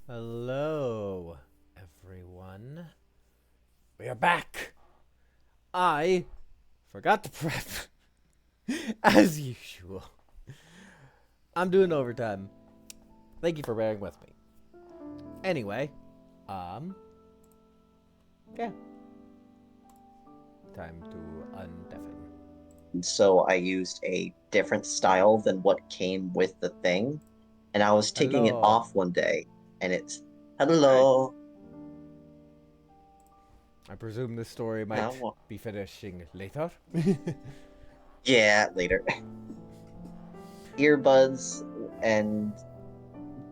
Hello, everyone. We are back. I forgot to prep, as usual. I'm doing overtime. Thank you for bearing with me. Anyway, yeah. Time to undeafen. So I used a different style than what came with the thing. And I was taking it Hello. off one day, and it's hello. I presume this story might How? be finishing later. Yeah, later. Earbuds and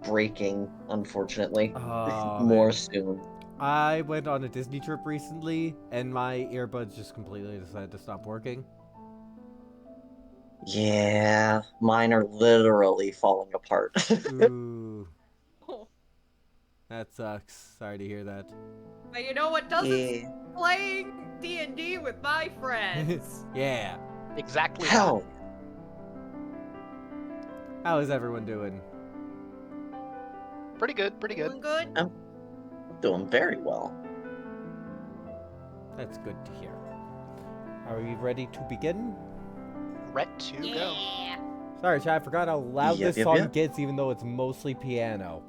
breaking, unfortunately. Oh More man. soon. I went on a Disney trip recently, and my earbuds just completely decided to stop working. Yeah, mine are literally falling apart. Ooh, Oh, that sucks. Sorry to hear that. but you know what doesn't Yeah. playing D&D with my friends. Yeah. Exactly that. Hell, How is everyone doing? Pretty good, pretty good. Doing good? I'm doing very well. That's good to hear. Are we ready to begin? Ret to go. Yeah. Sorry, Chad, I forgot how loud Yep, this yep, song yep. gets, even though it's mostly piano.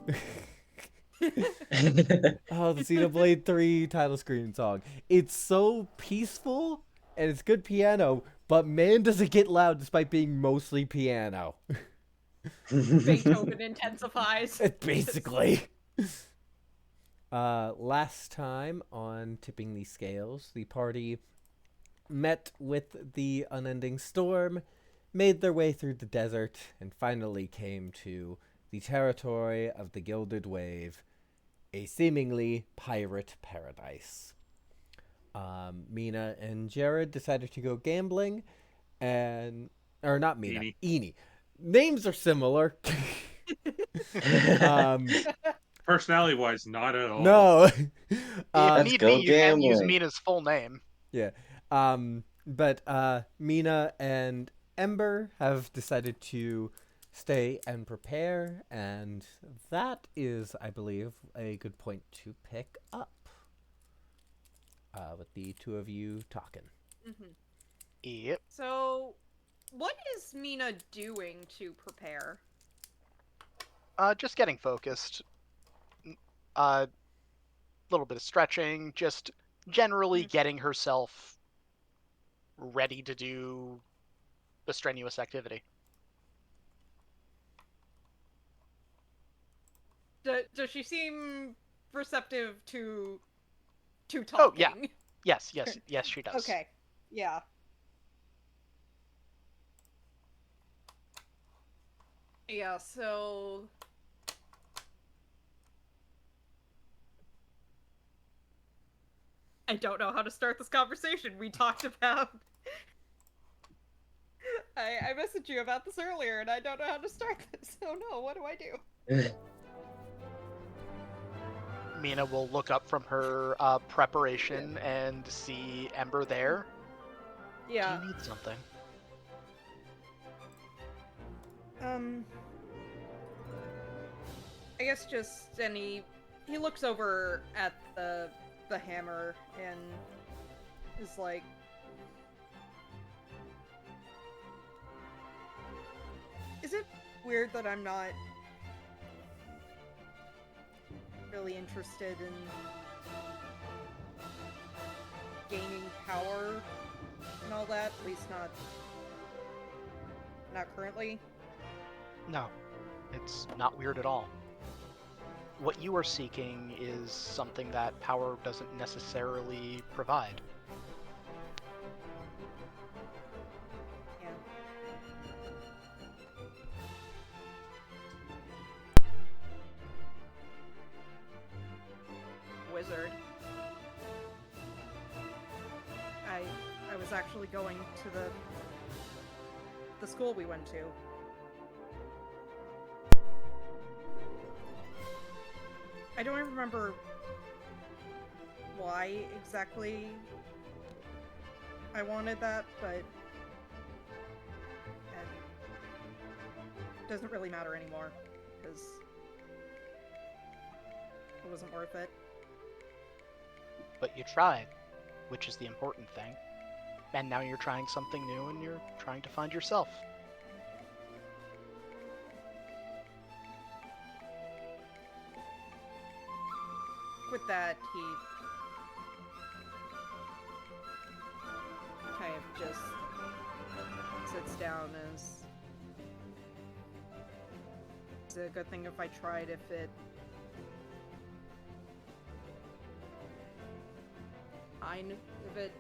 Oh, the Xenoblade 3 title screen song. It's so peaceful, and it's good piano, but man, does it get loud despite being mostly piano. Beethoven intensifies. Basically. Last time on Tipping the Scales, the party met with the unending storm, made their way through the desert, and finally came to the territory of the Gilded Wave, a seemingly pirate paradise. Mina and Jared decided to go gambling, and or not Mina, Eni. Names are similar. um, Personality-wise, not at all. no. If Let's need be, go you can use gambling. Mina's full name. Yeah. But Mina and Ember have decided to stay and prepare, and that is, I believe, a good point to pick up. With the two of you talking. Mhm. Yep. So, what is Mina doing to prepare? Just getting focused. A little bit of stretching, just generally Mhm. getting herself ready to do the strenuous activity. Does she seem receptive to Oh, yeah. talking? Yes, she does. Okay. Yeah. Yeah, so I don't know how to start this conversation. We talked about I messaged you about this earlier and I don't know how to start this. Oh no, what do I do? Mina will look up from her preparation and see Ember there. Yeah. Do you need something? Um I guess just he looks over at the hammer and is like, is it weird that I'm not really interested in gaining power and all that? At least not currently. No, it's not weird at all. What you are seeking is something that power doesn't necessarily provide. Yeah. Wizard. I was actually going to the school we went to. I don't even remember why exactly I wanted that, but it doesn't really matter anymore because It wasn't worth it. But you tried, which is the important thing. And now you're trying something new and you're trying to find yourself. With that, he kind of just sits down as... It's a good thing if I tried if it... if it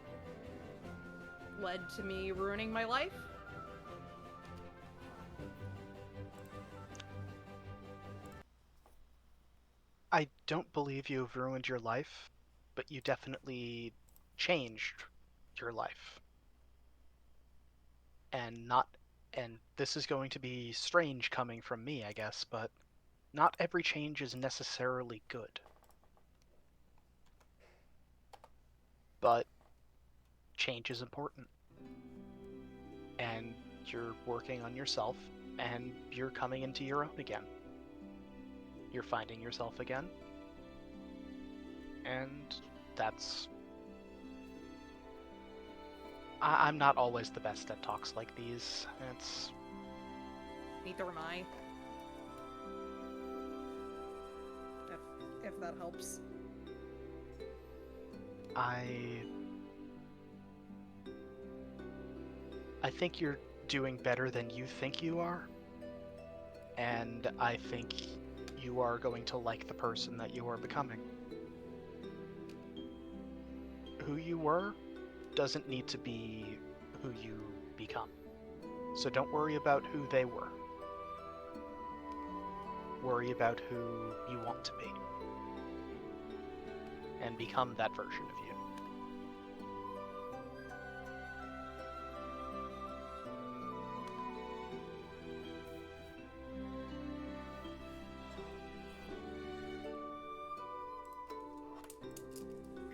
led to me ruining my life. I don't believe you've ruined your life, but you definitely changed your life. And this is going to be strange coming from me, I guess, but not every change is necessarily good. But change is important. And you're working on yourself, and you're coming into your own again. You're finding yourself again. And that's... I'm not always the best at talks like these. It's... Neither am I. If that helps. I think you're doing better than you think you are. And I think you are going to like the person that you are becoming. Who you were doesn't need to be who you become. So don't worry about who they were. Worry about who you want to be. And become that version of you.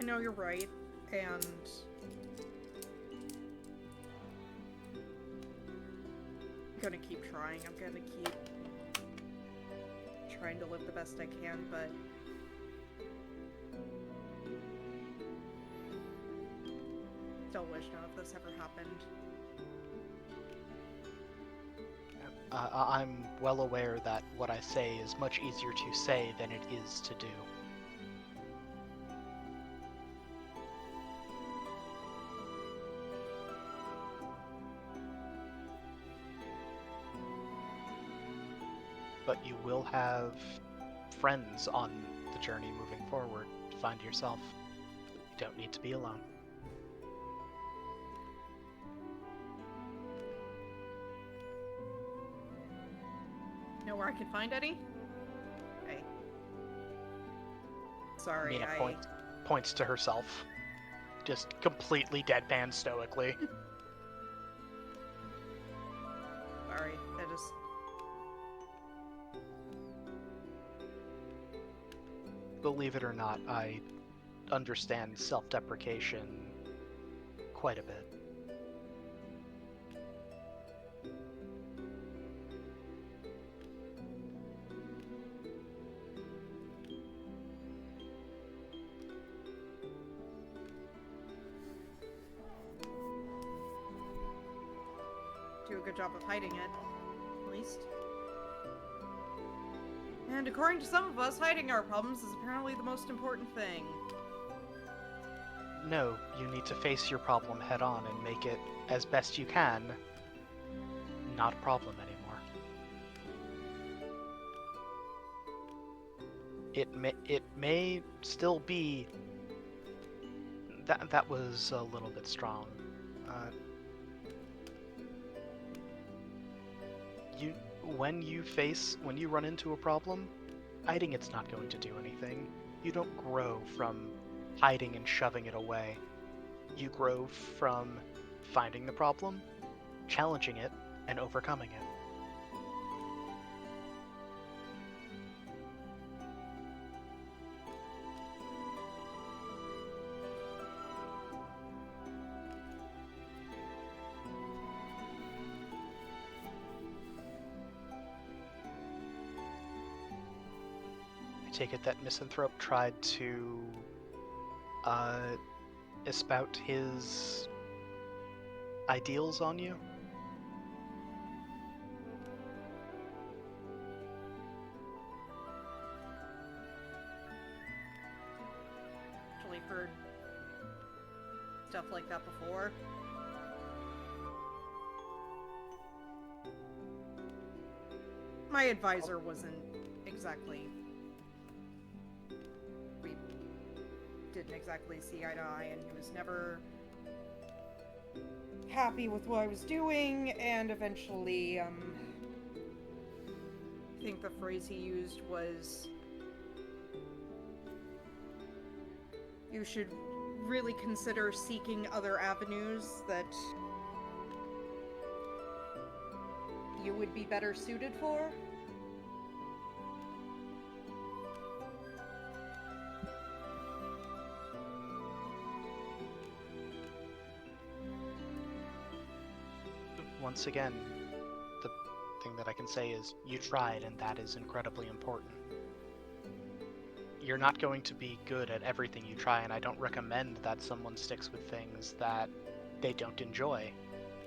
I know you're right, and I'm gonna keep trying. I'm gonna keep trying to live the best I can, but still wish none of this ever happened. I'm well aware that what I say is much easier to say than it is to do. But you will have friends on the journey moving forward to find yourself. You don't need to be alone. Know where I can find any? Hey. Sorry, Mina points to herself. Just completely deadpan stoically. Sorry, I just... Believe it or not, I understand self-deprecation quite a bit. Do a good job of hiding it, at least. And according to some of us, hiding our problems is apparently the most important thing. No, you need to face your problem head on and make it, as best you can, not a problem anymore. It may still be... That was a little bit strong. When you run into a problem, hiding it's not going to do anything. You don't grow from hiding and shoving it away. You grow from finding the problem, challenging it, and overcoming it. take it that Misanthrope tried to espout his ideals on you? Actually heard stuff like that before. My advisor wasn't exactly... We didn't exactly see eye to eye, and he was never happy with what I was doing, and eventually, I think the phrase he used was, you should really consider seeking other avenues that you would be better suited for. Once again, the thing that I can say is you tried, and that is incredibly important. You're not going to be good at everything you try, and I don't recommend that someone sticks with things that they don't enjoy,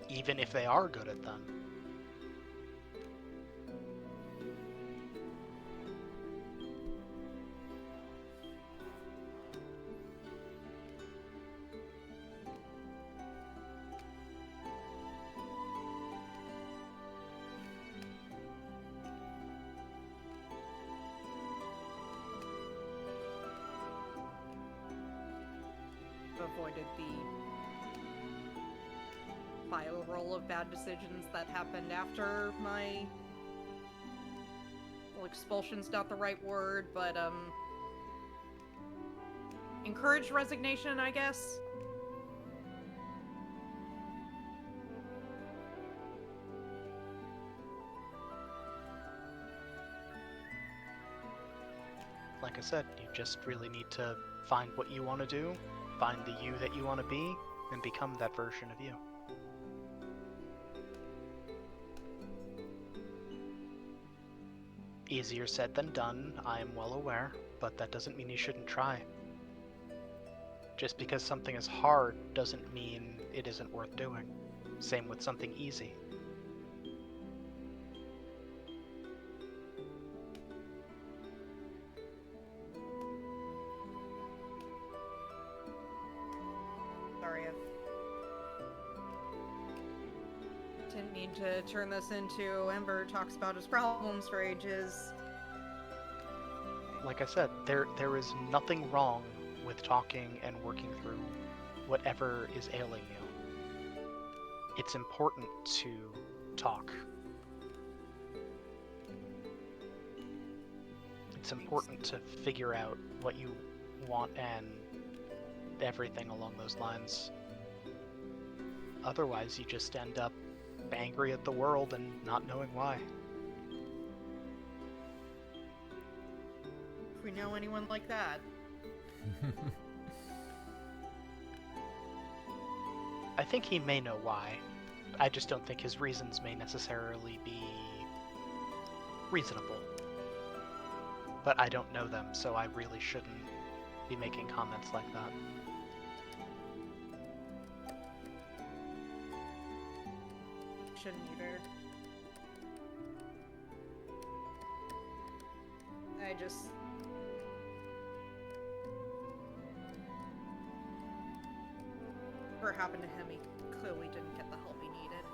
even if they are good at them. Avoided the spiral of bad decisions that happened after my... Well, expulsion's not the right word, but, encouraged resignation, I guess? Like I said, you just really need to find what you want to do, find the you that you want to be, and become that version of you. Easier said than done, I am well aware, but that doesn't mean you shouldn't try. Just because something is hard doesn't mean it isn't worth doing. Same with something easy. Sorry, I didn't mean to turn this into Ember talks about his problems for ages. Like I said, there is nothing wrong with talking and working through whatever is ailing you. It's important to talk. It's important to figure out what you want and everything along those lines. Otherwise, you just end up angry at the world and not knowing why. If we know anyone like that. I think he may know why. I just don't think his reasons may necessarily be reasonable. But I don't know them, so I really shouldn't be making comments like that. Shouldn't either. I just... Whatever happened to him, he clearly didn't get the help he needed.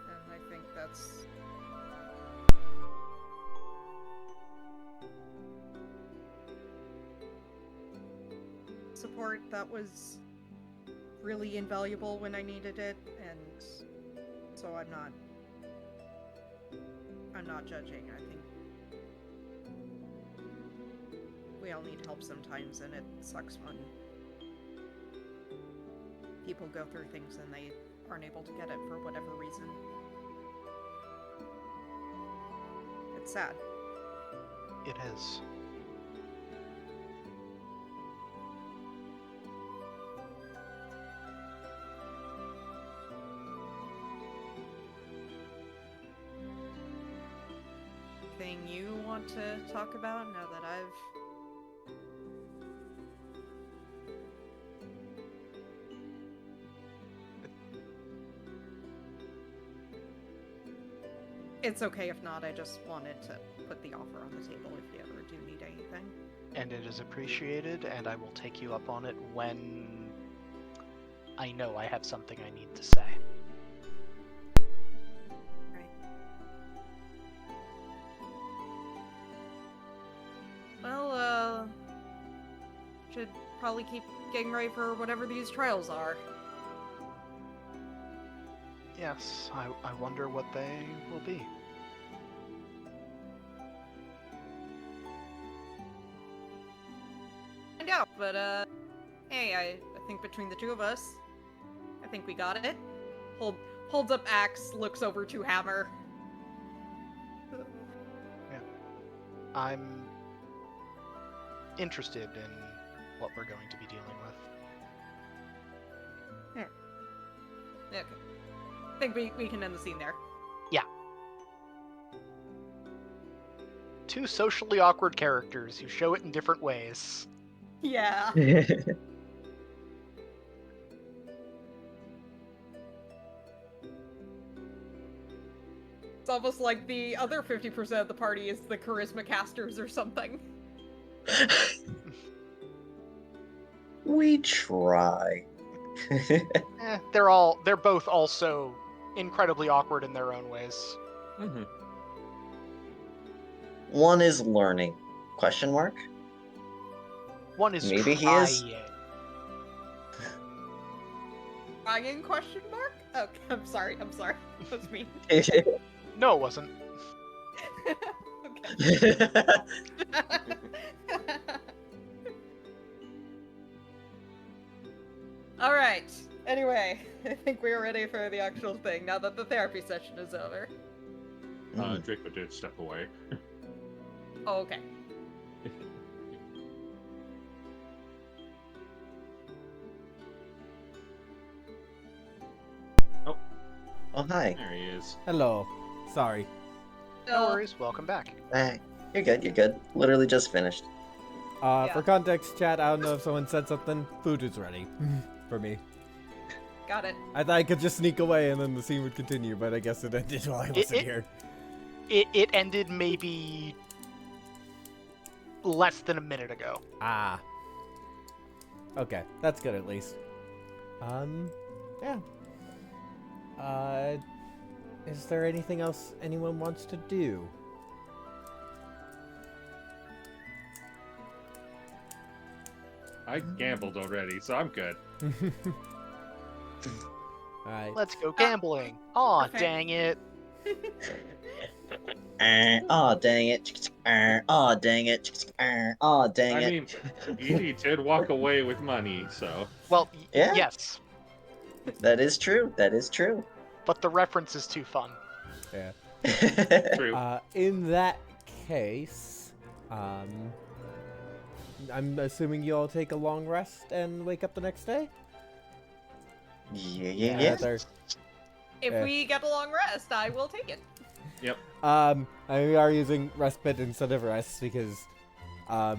And I think that's... support that was really invaluable when I needed it, and so I'm not judging. I think we all need help sometimes, and it sucks when people go through things and they aren't able to get it for whatever reason. It's sad. It is. anything you want to talk about now that I've... It's okay if not, I just wanted to put the offer on the table if you ever do need anything. And it is appreciated, and I will take you up on it when I know I have something I need to say. Right. Well, should probably keep getting ready for whatever these trials are. Yes, I wonder what they will be. Find out, but hey, I think between the two of us, I think we got it. Holds up axe, looks over to Hammer. I'm interested in what we're going to be dealing with. Okay. I think we can end the scene there. Two socially awkward characters who show it in different ways. Yeah. It's almost like the other 50% of the party is the charisma casters or something. We try. They're both also incredibly awkward in their own ways. Mm-hmm. One is learning. Question mark? One is Maybe he trying. is. Ryan question mark? Oh, I'm sorry. That's me. No, it wasn't. Okay. Alright. Anyway, I think we're ready for the actual thing now that the therapy session is over. Draco did step away. Oh, okay. Oh, hi. There he is. Hello. Sorry. No worries, welcome back. Hey, you're good, you're good. Literally just finished. Yeah. For context, chat, I don't know if someone said something. Food is ready for me. Got it. I thought I could just sneak away and then the scene would continue, but I guess it ended while I wasn't here. It ended maybe less than a minute ago. Ah. Okay, that's good at least. Yeah. Is there anything else anyone wants to do? I gambled already, so I'm good. Alright. Let's go gambling. Aw, okay. dang it. Aw, dang it. Aw, dang it. Aw, dang I it. mean, Edie did walk away with money, so. Well, Yeah. yes, That is true. That is true. but the reference is too fun. Yeah. True. In that case, I'm assuming you all take a long rest and wake up the next day? Yeah. There- If Yeah. we get a long rest, I will take it. We are using respite instead of rest because, I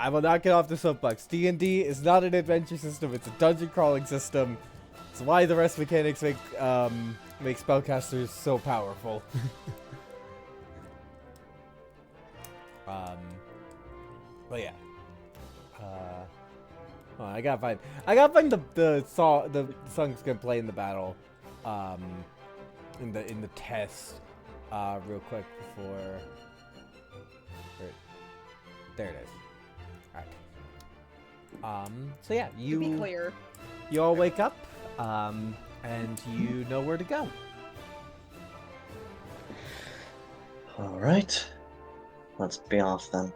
will not get off the soapbox. D&D is not an adventure system; it's a dungeon crawling system. It's why the rest mechanics make spellcasters so powerful. But yeah. Hold on, I gotta find the song's gonna play in the battle, in the test, real quick before. There it is. Alright. So yeah, To be you clear. all wake up, and you know where to go. Alright. Let's be off then.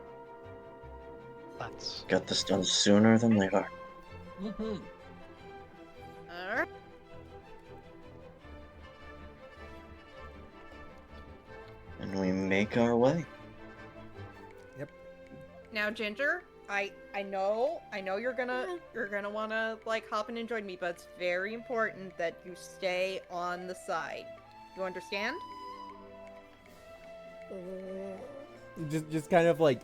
Let's. Get this done sooner than later. Mm-hmm. Alright. And we make our way. Now, Ginger, I know you're gonna wanna like hop in and join me, but it's very important that you stay on the side. You understand? just kind of like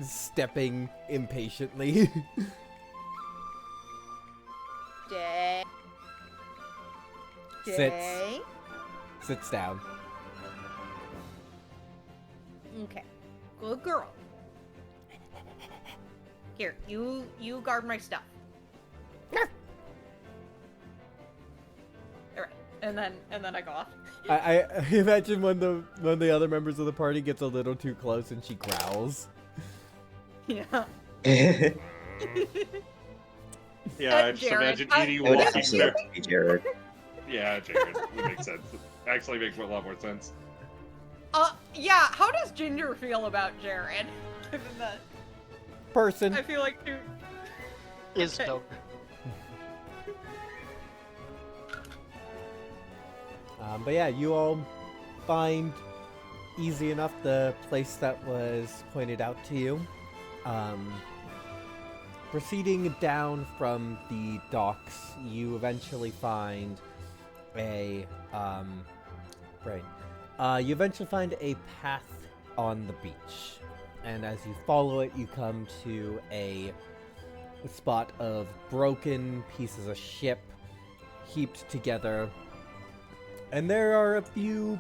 stepping impatiently. Jay. Sits. Sits down. Okay. Good girl. Here, you guard my stuff. Alright. And then I go off. I imagine when the other members of the party gets a little too close and she growls. Yeah. Yeah, I just Jared, imagine Edie It would walking absolutely there. be Jared. Yeah, Jared. Would make sense. Actually makes a lot more sense. Yeah, how does Ginger feel about Jared? Given that Person. I feel like you... Is Okay. no. But yeah, you all find easy enough the place that was pointed out to you. Proceeding down from the docks, you eventually find a you eventually find a path on the beach, and as you follow it, you come to a spot of broken pieces of ship heaped together. And there are a few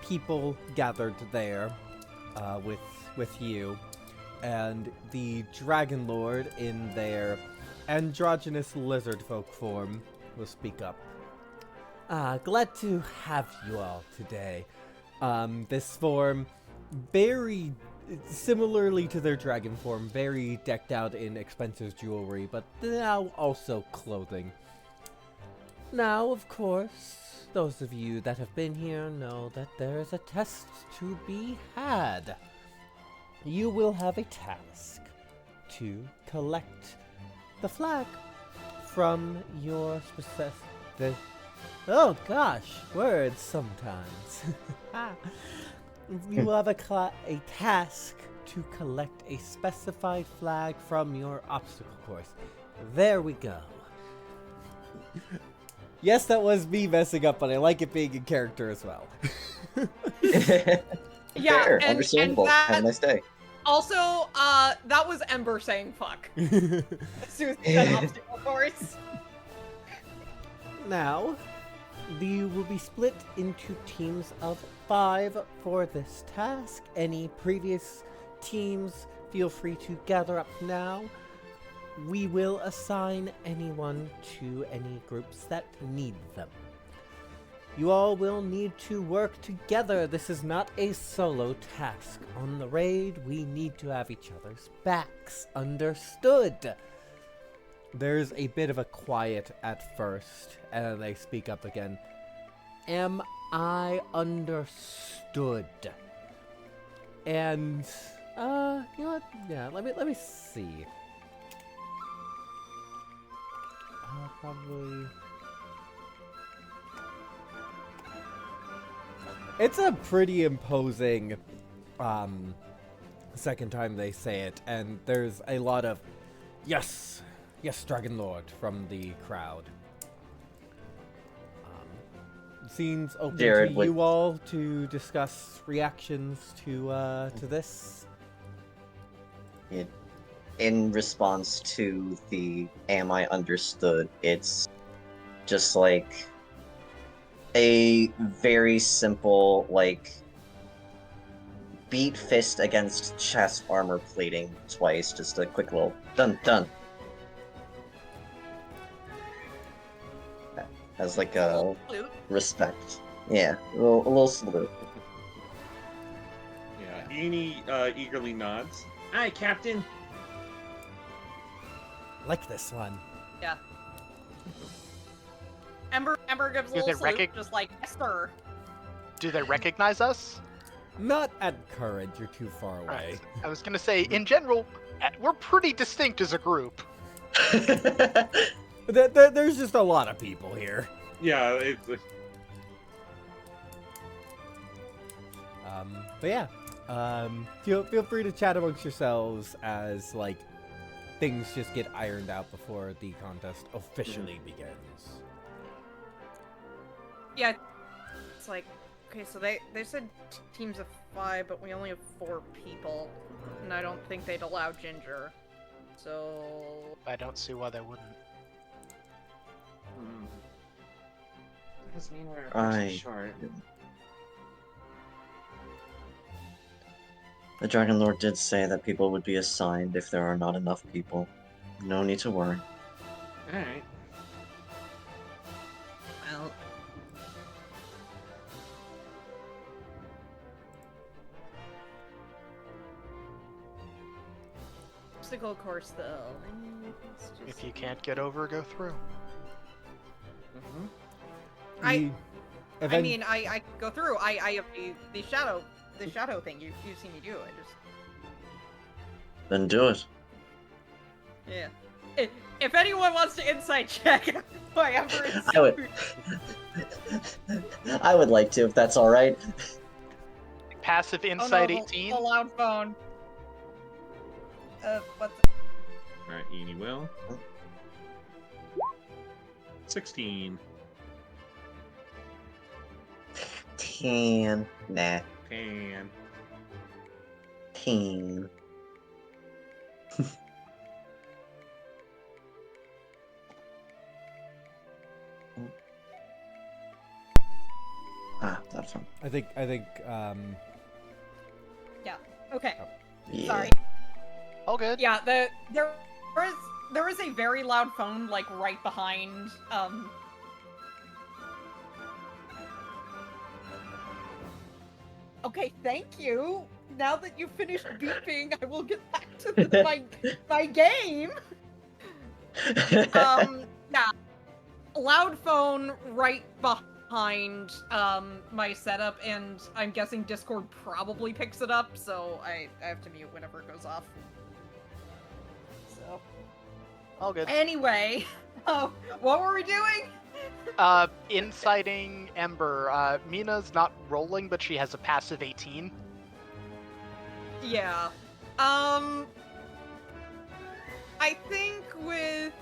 people gathered there with you, and the Dragon Lord in their androgynous lizard folk form will speak up. Glad to have you all today. This form, very similarly to their dragon form, very decked out in expensive jewelry, but now also clothing. Now, of course, those of you that have been here know that there is a test to be had. You will have a task to collect the flag from your specific... Oh gosh, words sometimes. You will have a task to collect a specified flag from your obstacle course. There we go. Yes, that was me messing up, but I like it being in character as well. Yeah, Fair, and understandable. that- Have a nice day. Also, that was Ember saying fuck. As soon as he said obstacle course. Now, you will be split into teams of 5 for this task. Any previous teams, feel free to gather up now. We will assign anyone to any groups that need them. You all will need to work together. This is not a solo task. On the raid, we need to have each other's backs. Understood? There's a bit of a quiet at first, and then they speak up again. Am I understood? And, you know what? Yeah, let me see. Probably... It's a pretty imposing, second time they say it, and there's a lot of, yes, Dragon Lord, from the crowd. Scenes open Jared, to what- you all to discuss reactions to this. In response to the "Am I understood?" it's just like a very simple, like, beat fist against chest armor plating twice. Just a quick little dun dun. As like a Salute. respect. Yeah, a little salute. Yeah, Edie eagerly nods. Hi, Captain. Like this one. Yeah. Ember gives a Do little they salute, just like, yes, sir. Do they recognize us? Not at current, you're too far away. I was gonna say, in general, we're pretty distinct as a group. There's just a lot of people here. Yeah, it's But yeah, feel free to chat amongst yourselves as like things just get ironed out before the contest officially begins. Yeah. It's like, Okay, so they said teams of 5, but we only have 4 people, and I don't think they'd allow Ginger. So I don't see why they wouldn't. Does mean we're I- actually short. The Dragon Lord did say that people would be assigned if there are not enough people. No need to worry. Alright. well, obstacle course though. Let's just- If you can't get over, go through. Mm-hmm. I You- even- mean, I could go through. I have the shadow thing. You've seen me do. I just Then do it. yeah. If anyone wants to insight check my ever I would. I would like to, if that's all right. Passive Oh, insight no, 18. The loud phone. What's Alright, Eenie will. 16. 10. Nah. 10. 10. That's fine. I think okay? Yeah. Sorry. All good. Yeah, there is a very loud phone like right behind Okay, thank you. Now that you've finished beeping, I will get back to my game. Yeah. Loud phone right behind my setup, and I'm guessing Discord probably picks it up, so I have to mute whenever it goes off. So All good. anyway, what were we doing? Inciting Ember. Mina's not rolling, but she has a passive 18. Yeah. I think with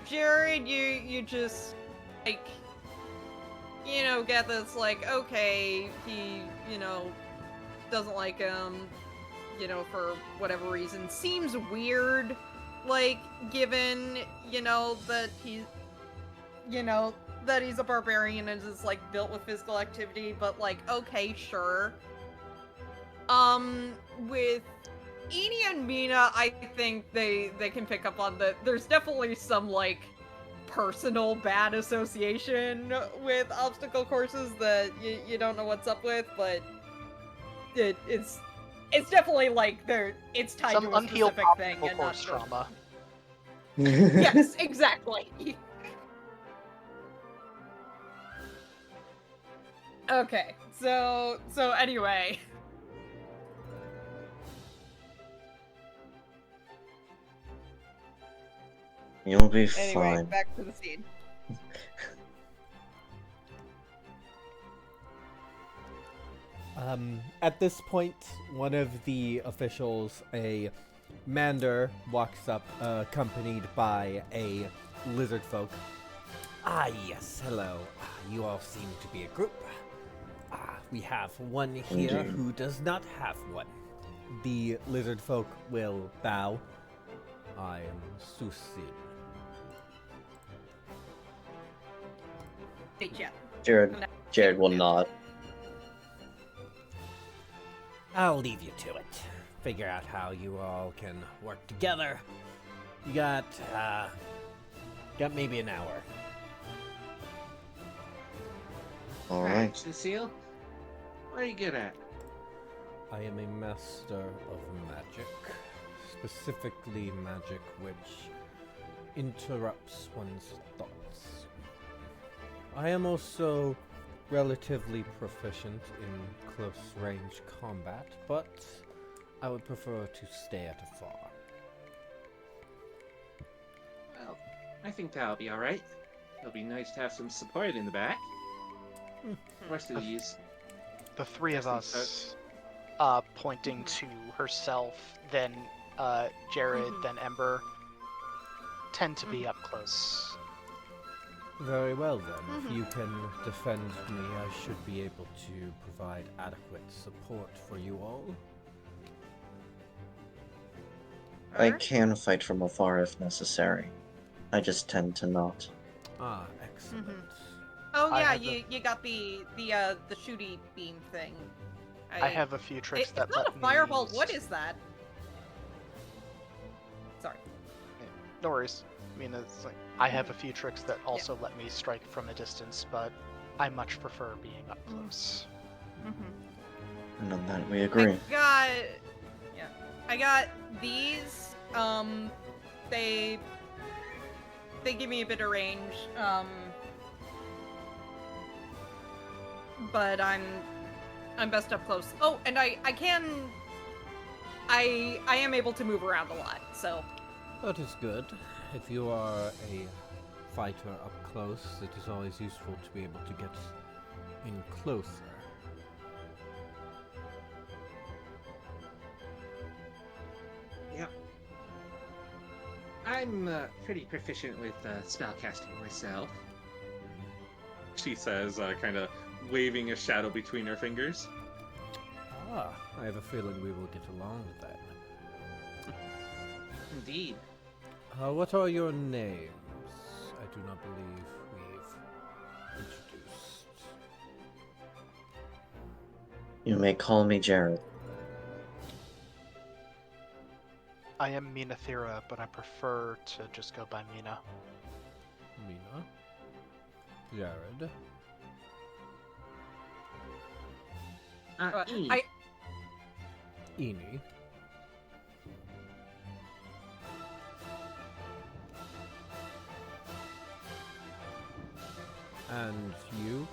Jared, you just like, get this like, okay, he, doesn't like him, for whatever reason. Seems weird, like, given, that that he's a barbarian and is like built with physical activity, but like, okay, sure. With Eenie and Mina, I think they can pick up on that. There's definitely some like personal bad association with obstacle courses that you don't know what's up with, but it's definitely like it's tied Some to a unhealed specific thing obstacle and not course just... trauma. Yes, exactly. Okay, so anyway. You'll be Anyway, fine. back to the scene. At this point, one of the officials, a Mander, walks up, accompanied by a lizard folk. Ah, yes, hello. You all seem to be a group. We have one here Indeed. who does not have one. The lizard folk will bow. I am Susin. Hey, chat. Jared will nod. I'll leave you to it. Figure out how you all can work together. You got maybe an hour. Alright. Cecile? What are you good at? I am a master of magic. Specifically magic which interrupts one's thoughts. I am also relatively proficient in close-range combat, but I would prefer to stay at afar. Well, I think that'll be alright. It'll be nice to have some support in the back. Rest of these. The three of Yes, us, pointing to herself, then Jared, Mhm. then Ember, tend to be up close. Very well then. If Mhm. you can defend me, I should be able to provide adequate support for you all. I Alright. can fight from afar if necessary. I just tend to not. Ah, excellent. Oh I yeah, have a- you got the shooty beam thing. I have a few tricks that it's not let a fireball. me... What is that? Sorry. No worries. I mean, it's like I have a few tricks that also let me strike from a distance, but I much prefer being up close. Mm-hmm. And on that we agree. I got these. They give me a bit of range. But I'm best up close. Oh, and I am able to move around a lot. So That is good. If you are a fighter up close, it is always useful to be able to get in closer. Yep. I'm pretty proficient with spellcasting myself. She says, kind of waving a shadow between her fingers. Ah, I have a feeling we will get along then. Indeed. What are your names? I do not believe we've introduced. You may call me Jared. I am Minathira, but I prefer to just go by Mina. Mina. Jared. E. Eni. And you?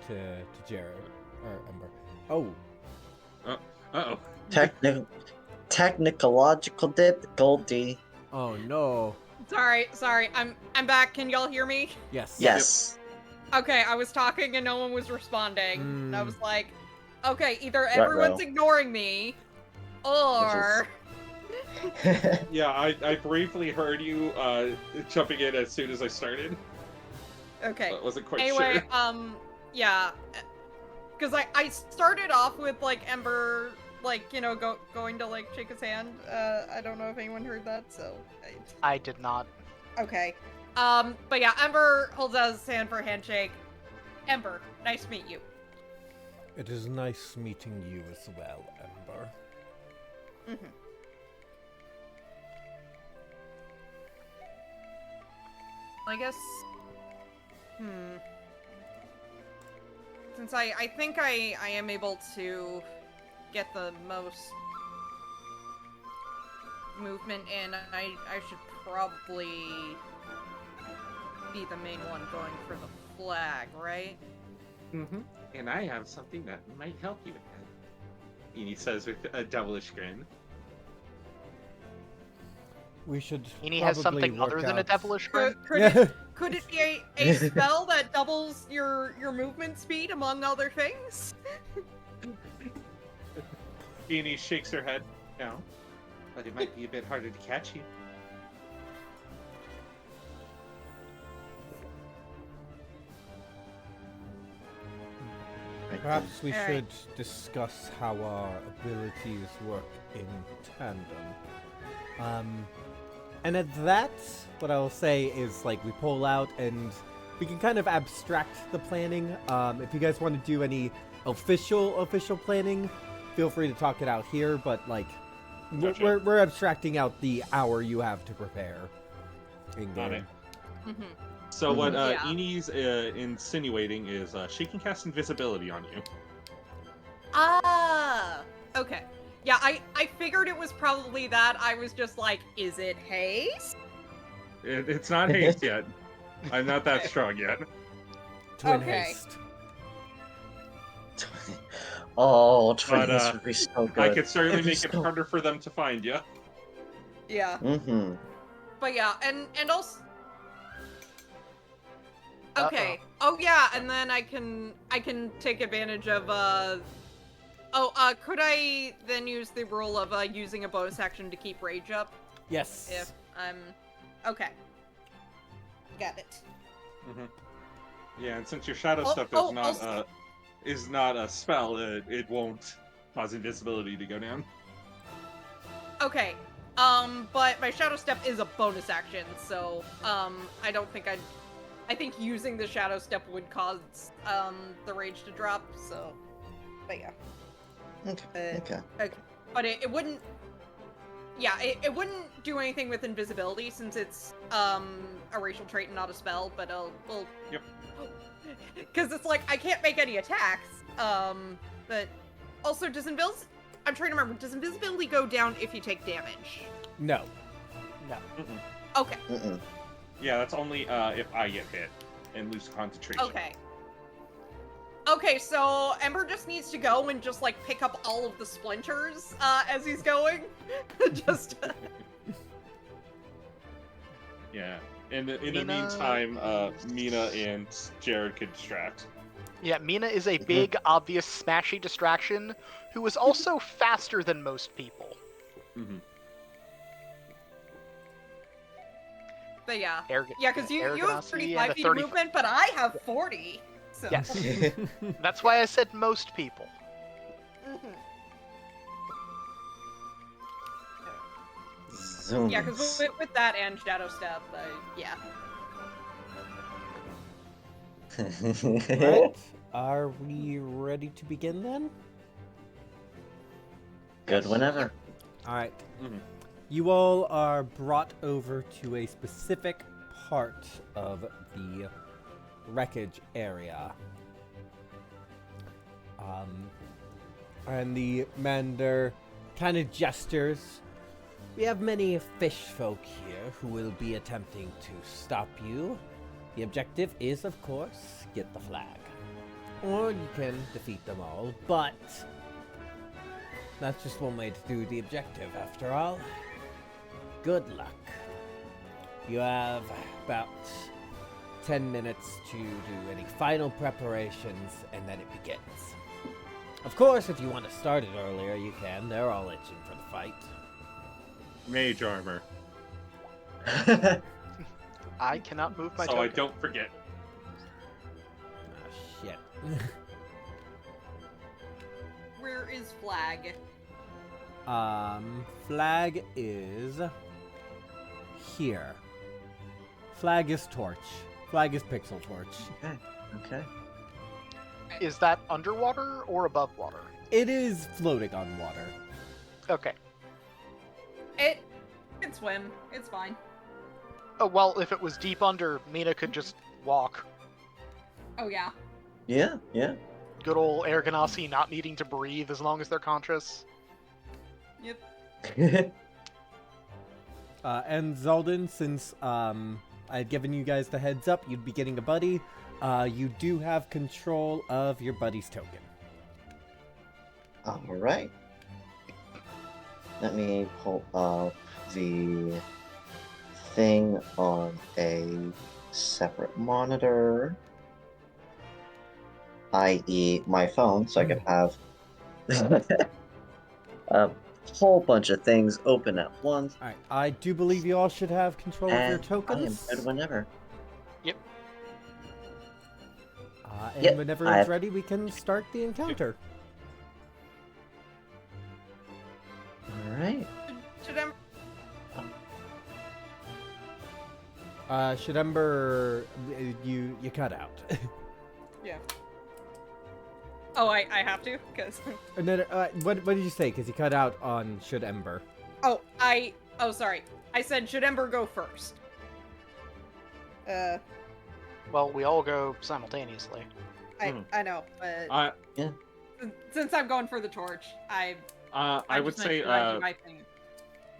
To Jared. Or Ember. Oh, Uh-oh. Technological difficulty. oh no. sorry. I'm back. Can y'all hear me? Yes. Yes. Okay, I was talking and no one was responding. And I was like, okay, either Ruh-roh. everyone's ignoring me, or Yeah, I briefly heard you jumping in as soon as I started. okay. I wasn't quite Anyway, sure. yeah, because I started off with like Ember, like, you know, going to like shake his hand. I don't know if anyone heard that, so I did not. okay. But yeah, Ember holds out his hand for a handshake. Ember, nice to meet you. It is nice meeting you as well, Ember. Mm-hmm. I guess. Since I think I am able to get the most movement in, I should probably be the main one going for the flag, right? Mm-hmm. And I have something that might help you with that. Eni says with a devilish grin. We should Eni has probably something other work than a out- devilish grin. Could it be a spell that doubles your movement speed, among other things? Eni shakes her head. No. But it might be a bit harder to catch you. Perhaps we All should right. discuss how our abilities work in tandem. And at that, what I will say is, like, we pull out and we can kind of abstract the planning. If you guys want to do any official planning, feel free to talk it out here, but, like, Gotcha. we're abstracting out the hour you have to prepare in Got it. game. Mm-hmm. So what Yeah. Eni's insinuating is she can cast invisibility on you. Ah, okay. Yeah, I figured it was probably that. I was just like, is it haste? It's not haste yet. I'm not that strong yet. Twin Okay. haste. Oh, But, twins would be so good. I could certainly It'd be make it so- harder for them to find you. Yeah, Mm-hmm. but yeah, and also. Okay. Oh yeah, and then I can take advantage of could I then use the rule of using a bonus action to keep rage up Yes. if I'm okay. get it. Yeah, and since your shadow Oh, stuff oh, is not a spell, it won't cause invisibility to go down. Okay. But my shadow step is a bonus action, so I don't think I think using the shadow step would cause the rage to drop. So, but yeah. Okay. Okay. But it wouldn't. Yeah, it wouldn't do anything with invisibility since it's a racial trait and not a spell. But we'll. Yep. Because it's like I can't make any attacks. But also does invisibility. I'm trying to remember. Does invisibility go down if you take damage? No. No. Okay. Mm-mm. Yeah, that's only if I get hit and lose concentration. Okay. Okay, so Ember just needs to go and just like pick up all of the splinters as he's going. Just. Yeah. In the Mina meantime, Mina and Jared could distract. Yeah, Mina is a big, obvious, smashy distraction who is also faster than most people. Mm-hmm. But yeah. Arrogant, Yeah, because you have Arrogancy 35 and a feet of 30 movement, but I have 40. So. Yes. That's why I said most people. Mhm. Zoom. Yeah, because with that and Shadow Step, yeah. Right. Are we ready to begin then? Good whenever. All right. Mhm. You all are brought over to a specific part of the wreckage area. And the Mander kind of gestures. We have many fish folk here who will be attempting to stop you. The objective is, of course, get the flag. Or you can defeat them all, but that's just one way to do the objective, after all. Good luck. You have about 10 minutes to do any final preparations, and then it begins. Of course, if you want to start it earlier, you can. They're all itching for the fight. Mage armor, I cannot move my so token. I don't forget. Ah, shit. Where is Flag? Flag is here. Flag is torch. Flag is pixel torch. Okay. Is that underwater or above water? It is floating on water. Okay. It can swim. It's fine. Oh, well, if it was deep under, Mina could just walk. Oh yeah. Yeah. Good old Air Ganassi not needing to breathe as long as they're conscious. Yep. And Zaldin, since I had given you guys the heads up, you'd be getting a buddy. You do have control of your buddy's token. All right. Let me pull up the thing on a separate monitor, i.e. my phone, so I can have a whole bunch of things open at once. All right. I do believe you all should have control of your And I am tokens. good whenever. And Yep, whenever I it's have- ready, we can start the encounter. All right. Should Ember? Should Ember, you cut out. Yeah. Oh, I have to, because. No, what did you say? Because you cut out on should Ember. Oh, sorry. I said should Ember go first. Well, we all go simultaneously. I know, but since I'm going for the torch, I would just say meant to do my thing.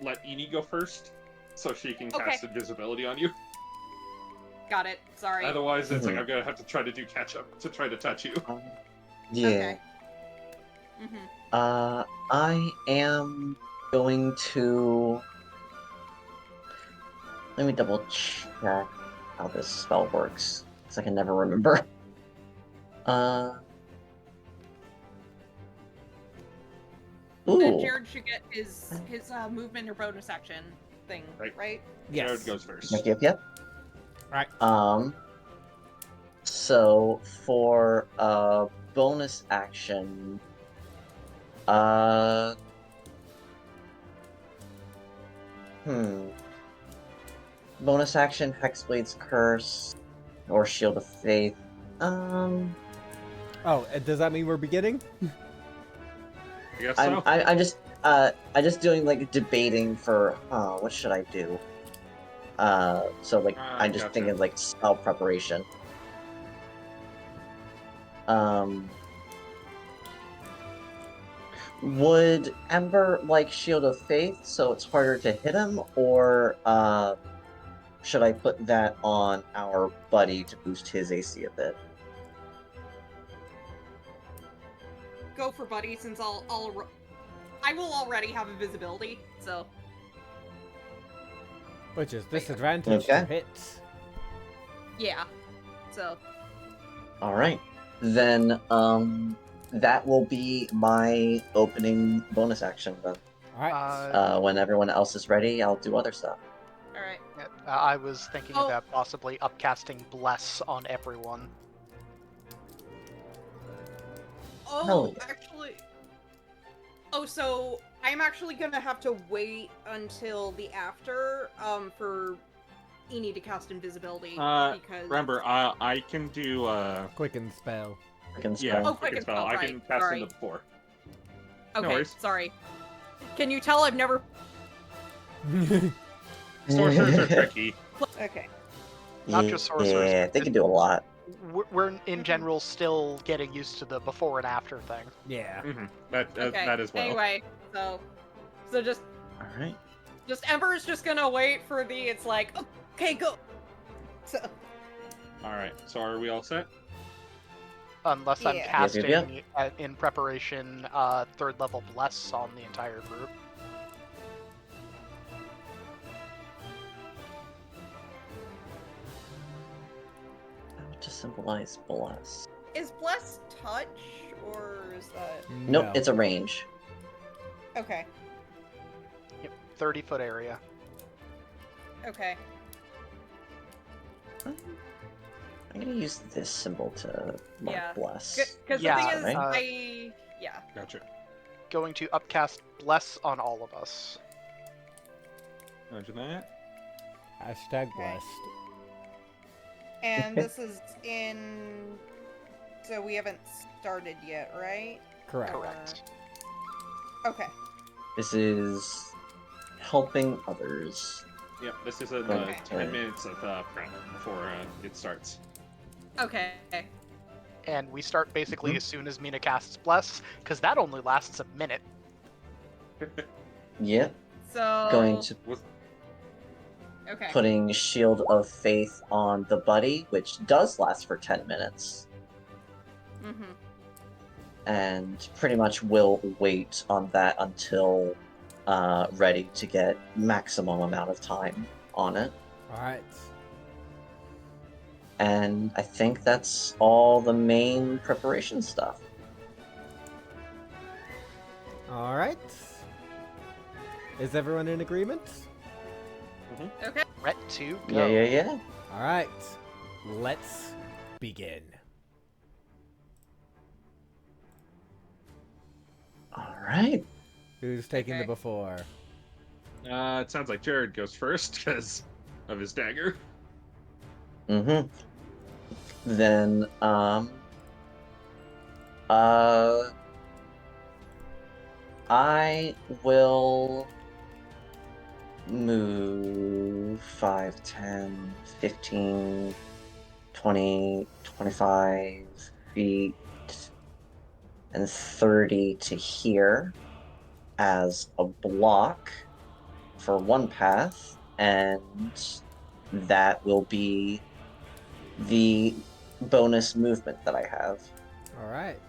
let Eni go first, so she can Okay. cast invisibility on you. Got it. Sorry. Otherwise, it's like I'm gonna have to try to do catch up to try to touch you. Yeah. Okay. Mm-hmm. I am going to. Let me double check how this spell works, because I can never remember. Then Ooh. Jared should get his movement or bonus action thing, Right. right? Yes. Jared goes first. Yep. Right. So for bonus action, bonus action, Hexblade's Curse, or Shield of Faith. Oh, and does that mean we're beginning? I guess so. I'm just doing like debating for what should I do? So like I'm just Gotcha. thinking like spell preparation. Would Ember like Shield of Faith so it's harder to hit him, or should I put that on our buddy to boost his AC a bit? Go for Buddy, since I will already have invisibility, so... Which is disadvantage to Okay. hit. Yeah. So... Alright. Then, that will be my opening bonus action then. Alright. When everyone else is ready, I'll do other stuff. Alright. I was thinking Oh. about possibly upcasting Bless on everyone. Oh, Hell yeah. actually... Oh, so I'm actually gonna have to wait until the after, for Eni to cast invisibility, because... Remember, I can do Quicken spell. Quicken yeah, spell. Oh, quicken quicken spell. I spell, can right, cast sorry. into 4. Okay, worries. sorry. Can you tell I've never... Sorcerers are tricky. Okay. Not just sorcerers, Yeah, but they just- can do a lot. We're in general still getting used to the before and after thing. Yeah. Mm-hmm. That Okay, that as well. anyway, so just Alright. Ember's just gonna wait for it's like, okay, go! So... All right. So are we all set? Unless I'm Yeah. casting Yep, yep, in preparation 3rd level Bless on the entire group. To symbolize bless. Is Bless touch, or is that... Nope, No. it's a range. Okay, 30-foot area. okay. I'm gonna use this symbol to mark Yeah. bless. Because Yeah, the thing is, right? yeah. Gotcha. Going to upcast Bless on all of us. Roger that. Hashtag Okay. blessed. And this is in... So we haven't started yet, right? Correct. Correct. Okay. This is helping others. Yep. This is a Okay. 10 minutes of prep before it starts. Okay. And we start basically Mhm. as soon as Mina casts Bless, because that only lasts a minute. Yep. So... Going to Okay. putting Shield of Faith on the buddy, which does last for 10 minutes. Mm-hmm. And pretty much will wait on that until ready to get maximum amount of time on it. Alright. And I think that's all the main preparation stuff. Alright. Is everyone in agreement? Okay. Ret to go. Yeah. Alright. Let's begin. Alright. Who's taking the Okay. before? It sounds like Jared goes first because of his dagger. Mm-hmm. Then, I will move 5, 10, 15, 20, 25 feet, and 30 to here as a block for one path, and that will be the bonus movement that I have. Alright.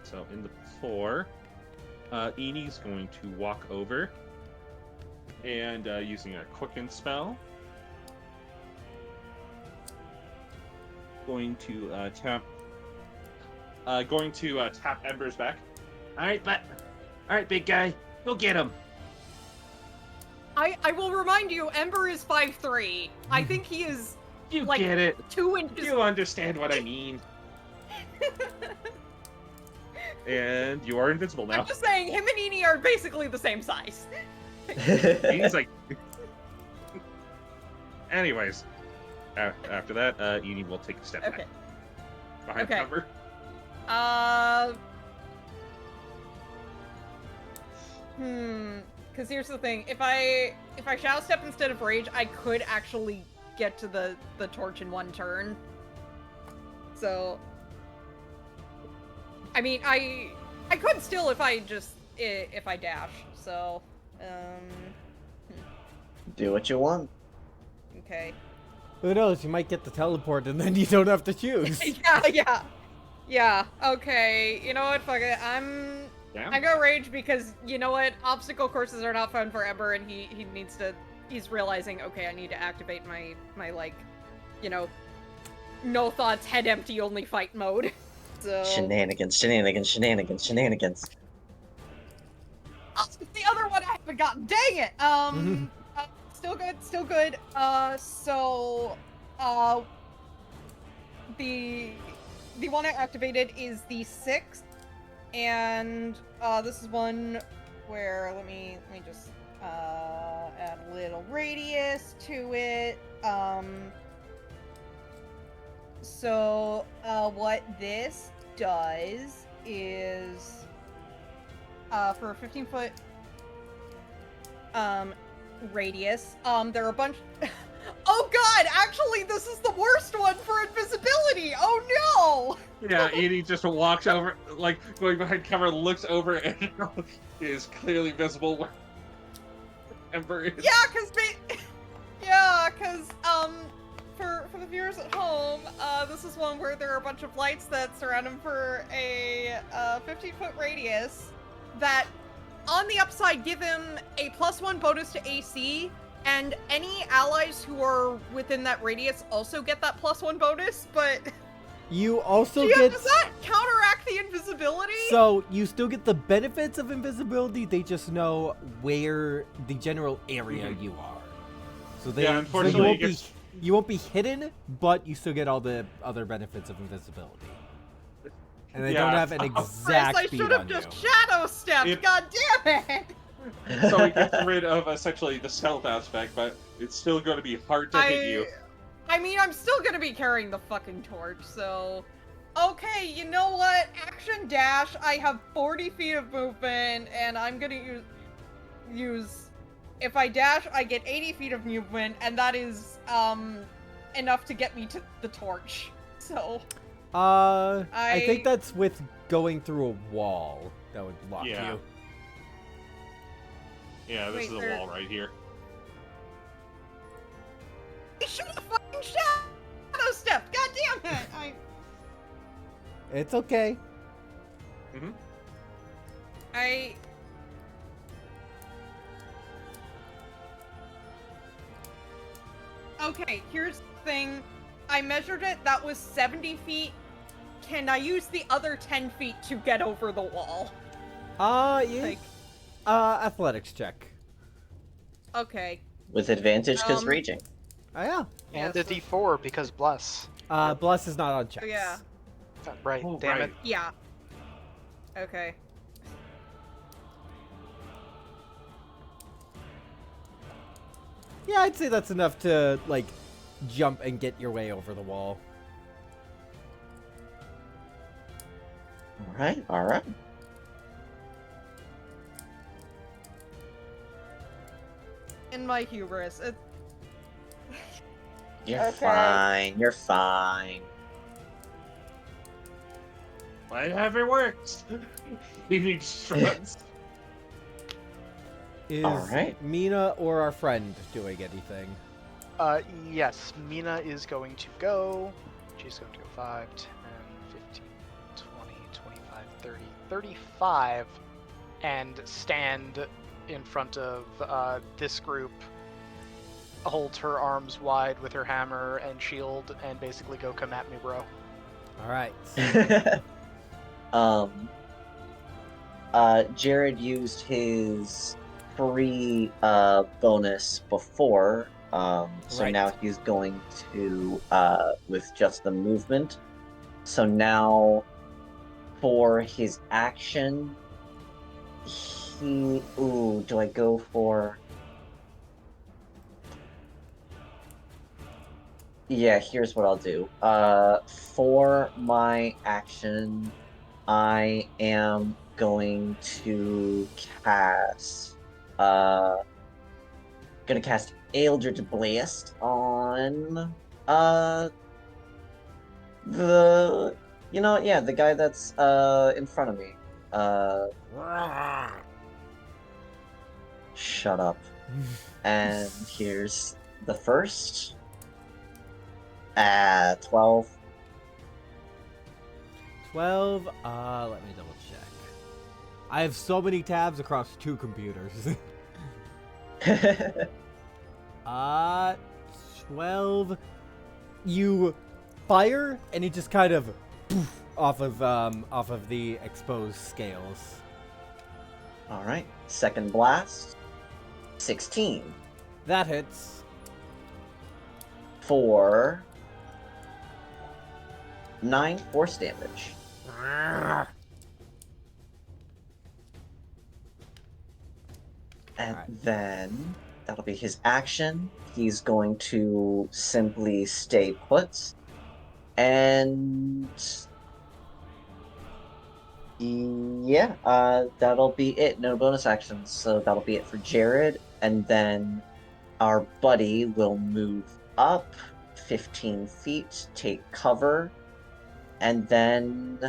So in the 4, Eni's going to walk over and using a quicken spell, going to tap Ember's back. All right, big guy, go get him. I will remind you, Ember is 5'3". I think he is You like get it. 2 inches. You understand what I mean. And you are invisible now. I'm just saying, him and Eni are basically the same size. He's like. Anyways, after that, Edie will take a step Okay. back behind Okay. cover. Because here's the thing: if I shadow step instead of rage, I could actually get to the torch in 1 turn. So, I mean, I could still if I dash. So, Do what you want. okay. Who knows? You might get the teleport, and then you don't have to choose. Yeah. Okay. You know what? Fuck it. Yeah. I go rage because you know what? Obstacle courses are not fun for Ember, and he needs to. He's realizing, okay, I need to activate my like, you know, no thoughts, head empty, only fight mode. So Shenanigans. oh, the other one I haven't gotten. Dang it. Still good. The one I activated is the 6th, and this is one where let me just add a little radius to it. So what this does is for a 15-foot radius, there are a bunch. Oh god, actually this is the worst one for invisibility. Oh no. Yeah, Edie just walks over, like going behind cover, looks over, and is clearly visible where Ember is. Yeah, cause for the viewers at home, this is one where there are a bunch of lights that surround him for a 15-foot radius that on the upside give him a +1 bonus to AC, and any allies who are within that radius also get that +1 bonus, but You also Gia, get. does that counteract the invisibility? So you still get the benefits of invisibility. They just know where the general area Mhm. you are. So they. Yeah, unfortunately, you won't be hidden, but you still get all the other benefits of invisibility. And they Yeah. don't have an exact I speed should have on just you. shadow stepped. It- God damn it! So it gets rid of essentially the stealth aspect, but it's still going to be hard to hit you. I mean, I'm still gonna be carrying the fucking torch, so. Okay, you know what? Action dash. I have 40 feet of movement, and I'm gonna use. If I dash, I get 80 feet of movement, and that is enough to get me to the torch. So. I think that's with going through a wall that would block Yeah. you. Yeah, this Wait, is a there- wall right here. I should have fucking shadow stepped. God damn it! It's okay. I. Okay, here's the thing. I measured it. That was 70 feet. Can I use the other 10 feet to get over the wall? Yeah. Like, Athletics check. okay. With advantage because Um, raging. Oh yeah. And Yes. a D4 because bless. Bless is not on checks. Yeah. Right, Oh, damn right. it. Yeah. Okay. Yeah, I'd say that's enough to like jump and get your way over the wall. All right. In my hubris, You're Okay. fine. You're fine. Whatever works. Edie shrugs. Is Alright. Mina or our friend doing anything? Yes, Mina is going to go. She's going to go 5, 10, 15, 20, 25, 30, 35, and stand in front of this group, hold her arms wide with her hammer and shield, and basically go, come at me, bro. All right. Jared used his free bonus before. So Right. now he's going to with just the movement. So now for his action, do I go for? Yeah, here's what I'll do. For my action, I am going to cast Eldritch Blast on the the guy that's in front of me. Shut up. And here's the first. 12. 12. Let me double check. I have so many tabs across 2 computers. 12. You fire, and it just kind of poof, off of the exposed scales. All right. Second blast. 16 That hits. for 9 force damage. And Alright. then that'll be his action. He's going to simply stay put. And yeah, that'll be it. No bonus actions, so that'll be it for Jared. And then our buddy will move up 15 feet, take cover, and then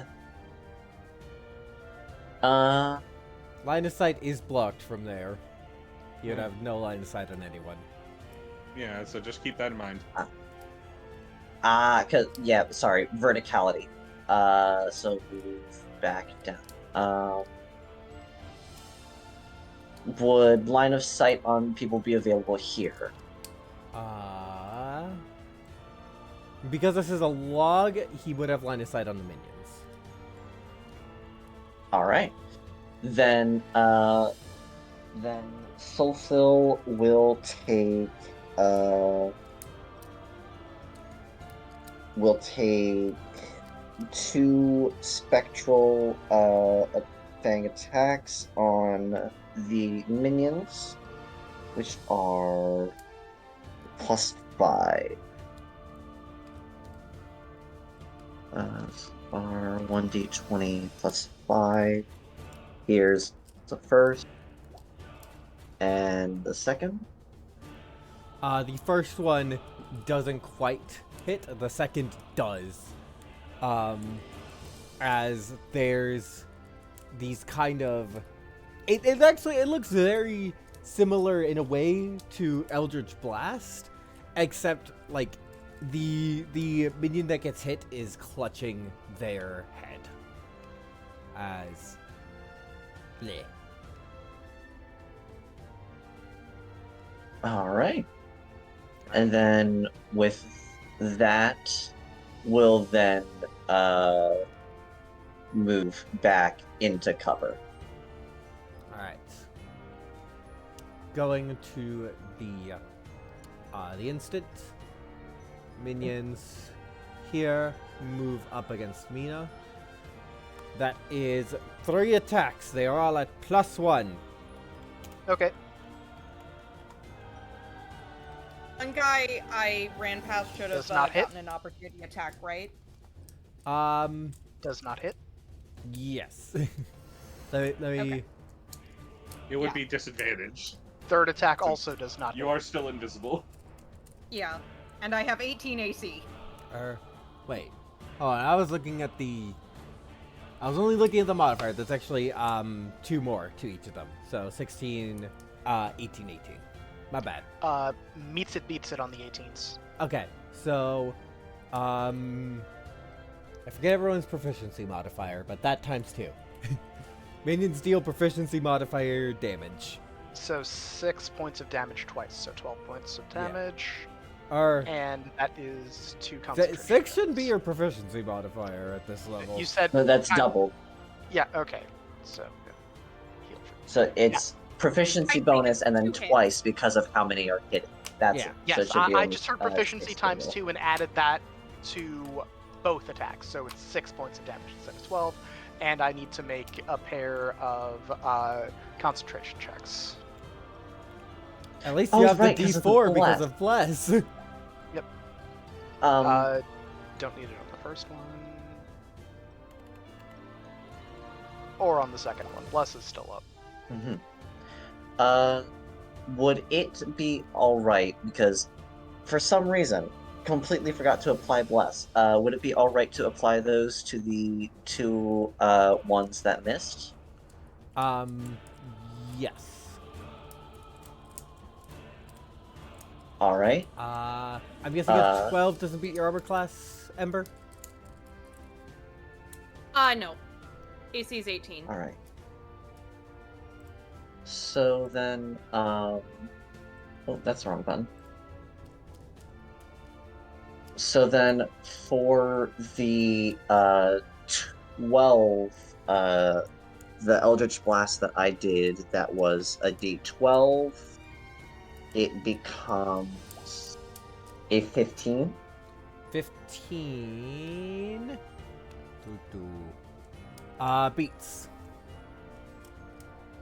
Line of sight is blocked from there. You'd have no line of sight on anyone. Yeah, so just keep that in mind. sorry, verticality. So move back down. Would line of sight on people be available here? Because this is a log, he would have line of sight on the minions. All right. Then Fulfill will take two spectral fang attacks on the minions, which are +5. Are 1d20 +5. Here's the first and the second. The first one doesn't quite hit. The second does. As there's these kind of... It looks very similar in a way to Eldritch Blast, except, like, the minion that gets hit is clutching their head. As... bleh. All right. And then with that, we'll then move back into cover. Alright. Going to the instant. Minions here move up against Mina. That is 3 attacks. They are all at +1. Okay. One guy I ran past should have Does not hit. gotten an opportunity attack, right? Does not hit. Yes. let me Okay. It would Yeah. be disadvantaged. Third attack also does not You hit. are still invisible. Yeah. And I have 18 AC. wait. Oh, I was looking at I was only looking at the modifier. That's actually 2 more to each of them. So 16, 18, 18. My bad. Meets it, beats it on the 18s. Okay, so, I forget everyone's proficiency modifier, but that times 2. Minions deal proficiency modifier damage. So 6 points of damage twice, so 12 points of Yeah. damage. Or, And that is 2 concentration. 6 shouldn't be points. your proficiency modifier at this level. You said... So that's I- doubled. Yeah, okay. So, yeah. Heal for... So it's proficiency I think bonus it's and then 2 hits. twice because of how many are hitting. That's Yeah. it. So Yes, it should be I only, just heard 6 proficiency times total. 2 and added that to both attacks, so it's 6 points of damage instead of 12, and I need to make a pair of concentration checks. At least Oh, you have right, the 'cause of the D4 because bless. of bless. Don't need it on the first one. Or on the second one. Bless is still up. mhm. Would it be alright, because for some reason, completely forgot to apply bless. Would it be alright to apply those to the 2 ones that missed? Yes. Alright. I'm guessing a 12 doesn't beat your armor class, Ember? No. AC is 18. Alright. So then, oh, that's the wrong button. So then, for the 12, the Eldritch Blast that I did, that was a D12, it becomes a 15. 15. Beats.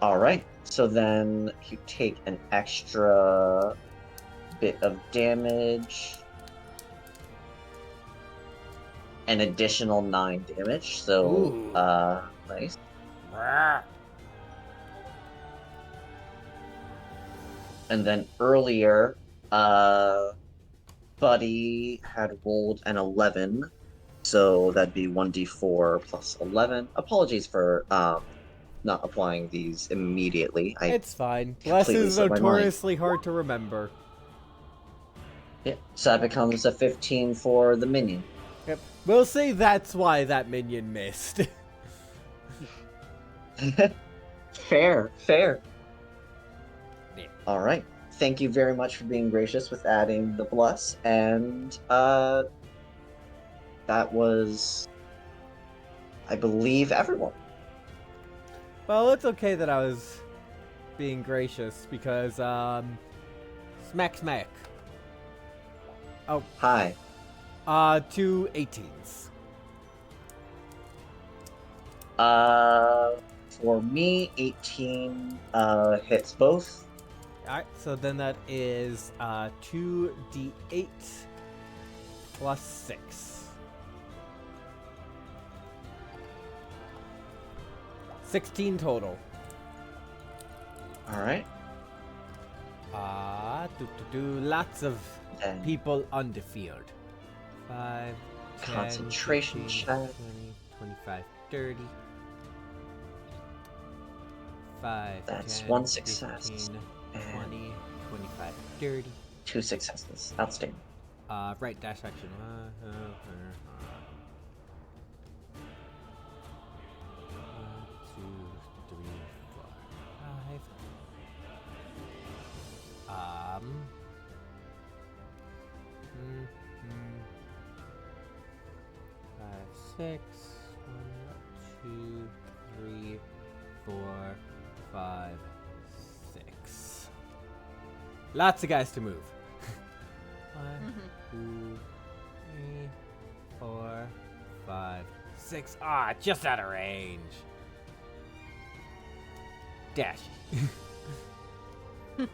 Alright, so then you take an extra bit of damage. An additional 9 damage, so, Ooh. nice. And then earlier, Buddy had rolled an 11, so that'd be 1d4 plus 11. Apologies for, not applying these immediately. It's fine. Bless completely is slipped my mind. notoriously hard to remember. Yeah, so that becomes a 15 for the minion. Yep. We'll say that's why that minion missed. Fair. Yeah. Alright. Thank you very much for being gracious with adding the bless, and that was, I believe, everyone. Well, it's okay that I was being gracious because, smack. Oh, Hi. 2 18s. For me, 18 hits both. Alright, so then that is 2d8 plus 6. 16 total. Alright. Lots of Then people on the field. 5, 10, Concentration 15, check. 20, 25, 30. 5, That's 10, one success, 15, and 20, 25, 30. 2 successes. Outstanding. Right, dash action. 1, 2, 3, 4, 5. 5, 6. 1, 2, 3, 4, 5, 6. Lots of guys to move. 1, 2, 3, 4, 5, 6. Just out of range. Dash. 3,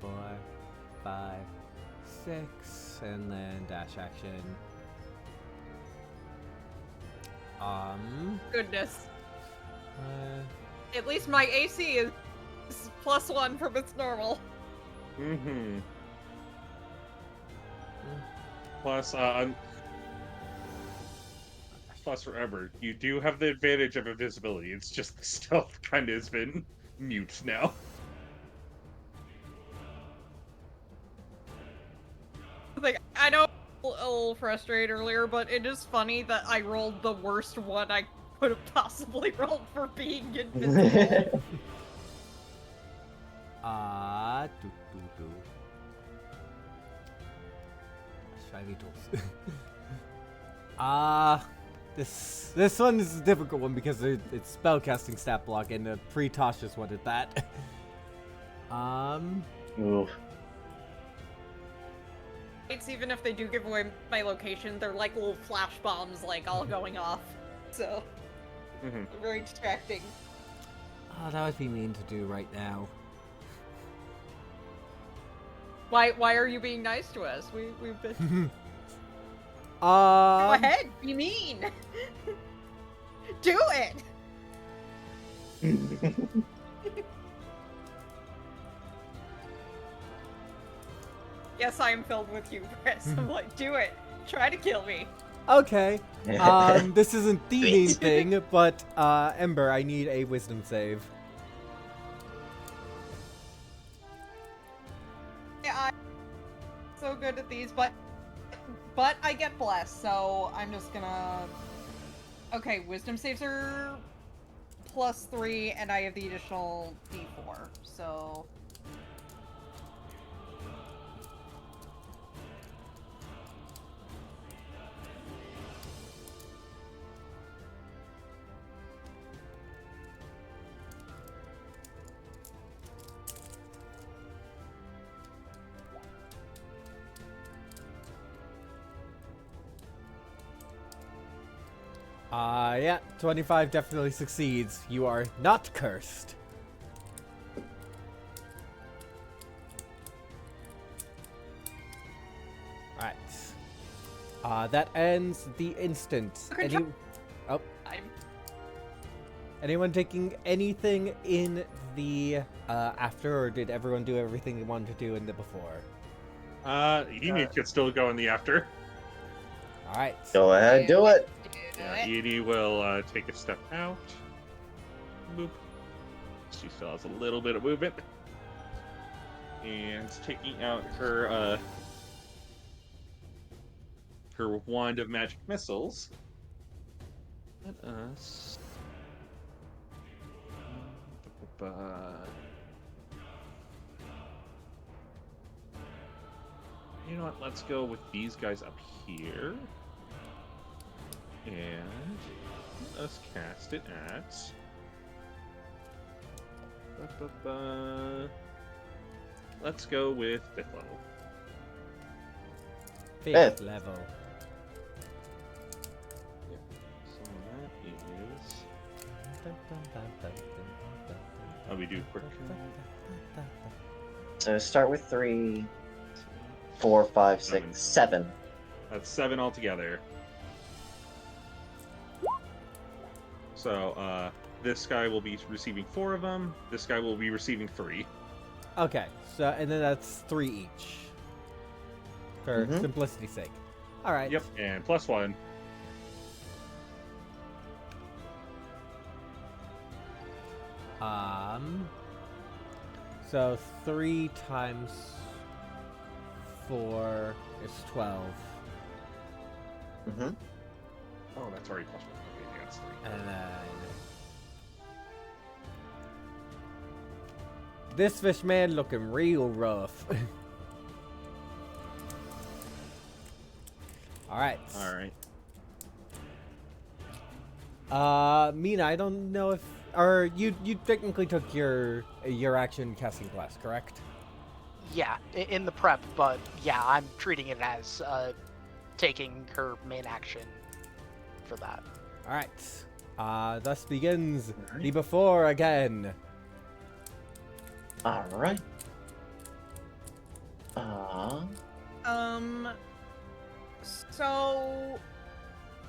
4, 5, 6, and then dash action. Goodness. Uh, At least my AC is +1 from its normal. Mm-hmm. Plus, forever, you do have the advantage of invisibility. It's just the stealth kind of has been mute now. Like, I know a little frustrated earlier, but it is funny that I rolled the worst one I could have possibly rolled for being invisible. Shiny tools. This one is a difficult one because it's spellcasting stat block and a pre-Tasha's one at that. Ooh. It's even if they do give away my location, they're like little flash bombs, like all going off. So very distracting. Oh, that would be mean to do right now. Why are you being nice to us? We've been. Go Go ahead, be mean. Do it. Yes, I am filled with hubris. I'm like, do it. Try to kill me. Okay. This isn't the mean thing, but Ember, I need a wisdom save. Yeah, I'm so good at these, but I get blessed, so I'm just gonna. Okay, wisdom saves are +3, and I have the additional D4, so. Yeah, 25 definitely succeeds. You are not cursed. Right. That ends the instant. Good job. Oh, I'm. anyone taking anything in the after, or did everyone do everything they wanted to do in the before? Edie could still go in the after. All right. Go ahead, do it. Edie will take a step out. Boop. She still has a little bit of movement. And taking out her her wand of magic missiles. Let us. You know what? Let's go with these guys up here. And let's cast it at. Let's go with 5th level. Fifth level. So that is. Oh, we do quick. So start with 3, 4, 5, 6, 7. That's 7 altogether. So, this guy will be receiving 4 of them. This guy will be receiving 3. Okay, so and then that's 3 each. For simplicity's sake. All right. Yep, and +1. So 3 times 4 is 12. Mm-hmm. Oh, that's already +1. Okay, yeah, that's 3. And then this fish man looking real rough. All right. Mina, I don't know if, or you technically took your action casting class, correct? Yeah, in the prep, but yeah, I'm treating it as taking her main action for that. All right. Thus begins the before again. All right. So,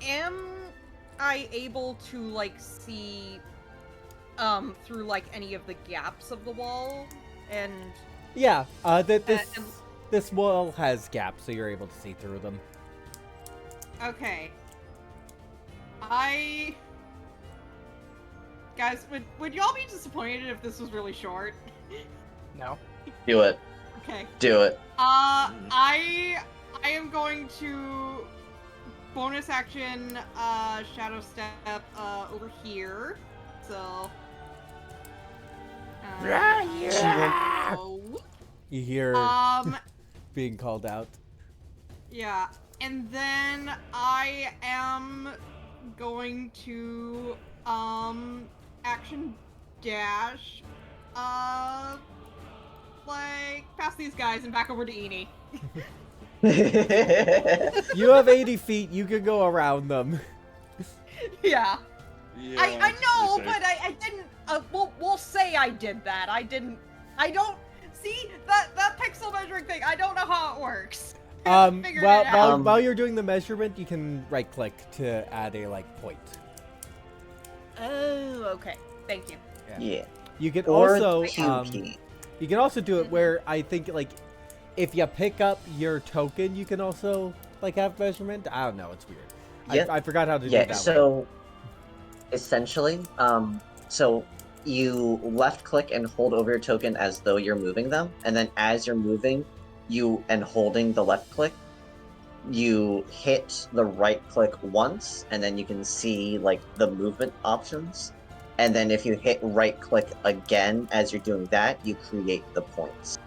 am I able to, like, see, through, like, any of the gaps of the wall? And... Yeah, this wall has gaps, so you're able to see through them. Okay. Guys, would y'all be disappointed if this was really short? No? Do it. Okay. Do it. I am going to bonus action shadow step over here. So You hear being called out. yeah, and then I am going to action dash like past these guys and back over to Eni. You have 80 feet. You can go around them. Yeah. Yeah, I know, it's but I didn't. We'll say I did that. I didn't. I don't see that pixel measuring thing. I don't know how it works. Figured While, it out. while you're doing the measurement, you can right click to add a point. Oh, okay. Thank you. Yeah. You can Or also QP. you can also do it where I think like if you pick up your token, you can also like have measurement. I don't know. It's weird. Yep. I forgot how to do it Yeah, that way. so essentially, so you left click and hold over your token as though you're moving them, and then as you're moving, you and holding the left click, you hit the right click once, and then you can see like the movement options. And then if you hit right click again as you're doing that, you create the points.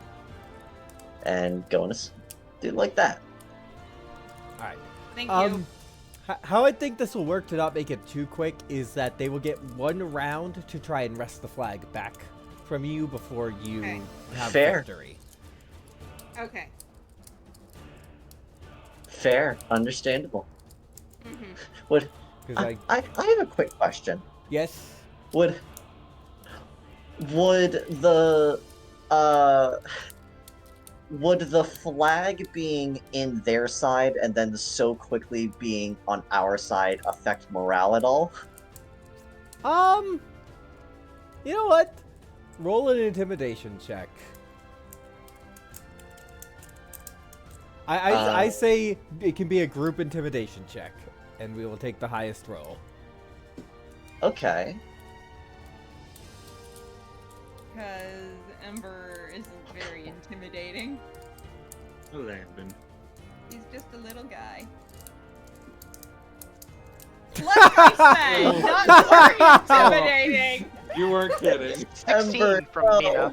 And go and do it like that. All right. Thank you. How I think this will work to not make it too quick is that they will get one round to try and wrest the flag back from you before you Okay. have Fair. victory. Okay. Fair, understandable. Mm-hmm. Would Because I have a quick question. yes. Would the would the flag being in their side and then so quickly being on our side affect morale at all? You know what? Roll an intimidation check. I say it can be a group intimidation check, and we will take the highest roll. Okay. Because Ember isn't very intimidating. Landon. He's just a little guy. Like I said, not very intimidating. You weren't kidding. 16 Ember, from no. Mina.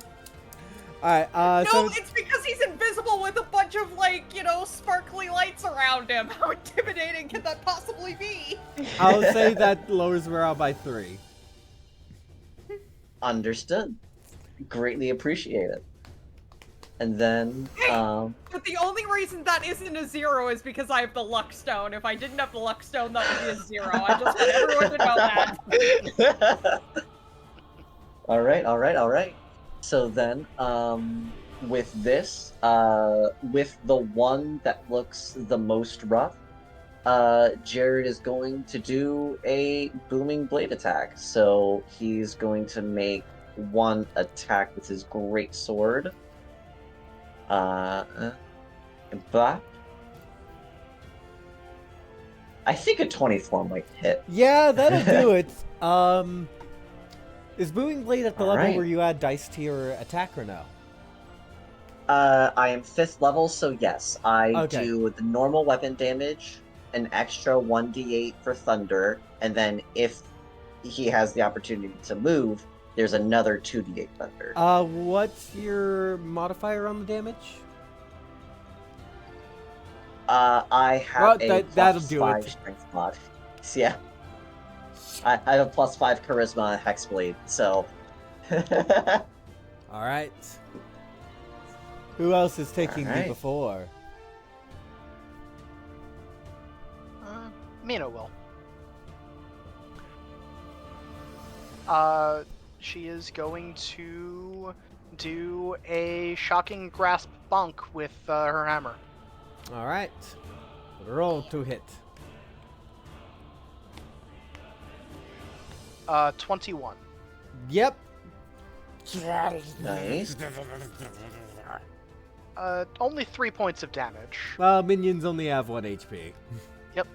Alright, No, so it's because he's invisible with a bunch of, like, sparkly lights around him. How intimidating can that possibly be? I'll say that lowers morale by 3. Understood. Greatly appreciated. And then, But the only reason that isn't a 0 is because I have the luck stone. If I didn't have the luck stone, that would be a 0. I just want everyone to know that. Alright. So then, with this, with the one that looks the most rough, Jared is going to do a booming blade attack. So he's going to make one attack with his great sword. But I think a 24 might hit. Yeah, that'll do it. Is Booming Blade at the level Alright. where you add dice to your attack or no? I am 5th level, so yes, I Okay. do the normal weapon damage, an extra 1d8 for thunder, and then if he has the opportunity to move, there's another 2d8 thunder. What's your modifier on the damage? I have Well, a that'll plus do 5 it. strength mod. So, yeah. I have a plus 5 charisma and hexblade, so. Alright. Who else is taking the Alright. before? Mina will. She is going to do a shocking grasp bonk with her hammer. Alright. Roll to hit. 21. Yep. Nice. Only 3 points of damage. Minions only have 1 HP. Yep.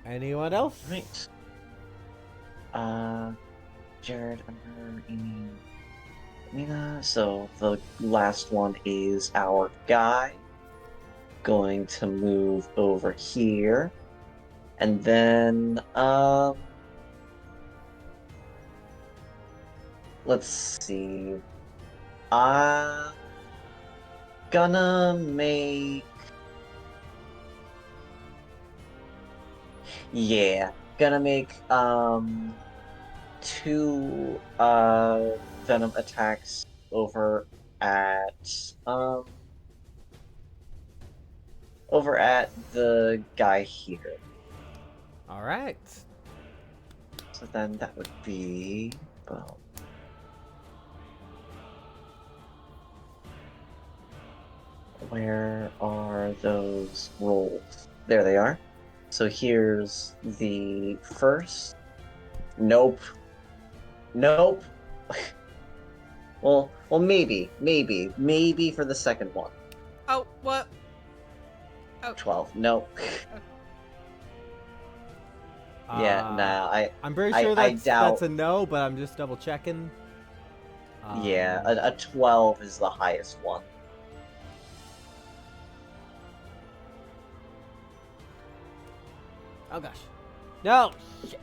Anyone else? Right. Jared, Ember, Amy, Mina. So the last one is our guy. Going to move over here. And then, let's see. gonna make. Yeah, gonna make 2 venom attacks over at the guy here. All right. So then that would be well. Where are those rolls? There they are. So here's the first. Nope. Nope. well, maybe for the second one. Oh, what? Oh, 12. Nope. Yeah, nah. I'm pretty I sure that's doubt- a no, but I'm just double checking. Yeah, a 12 is the highest one. Oh gosh. No. Shit.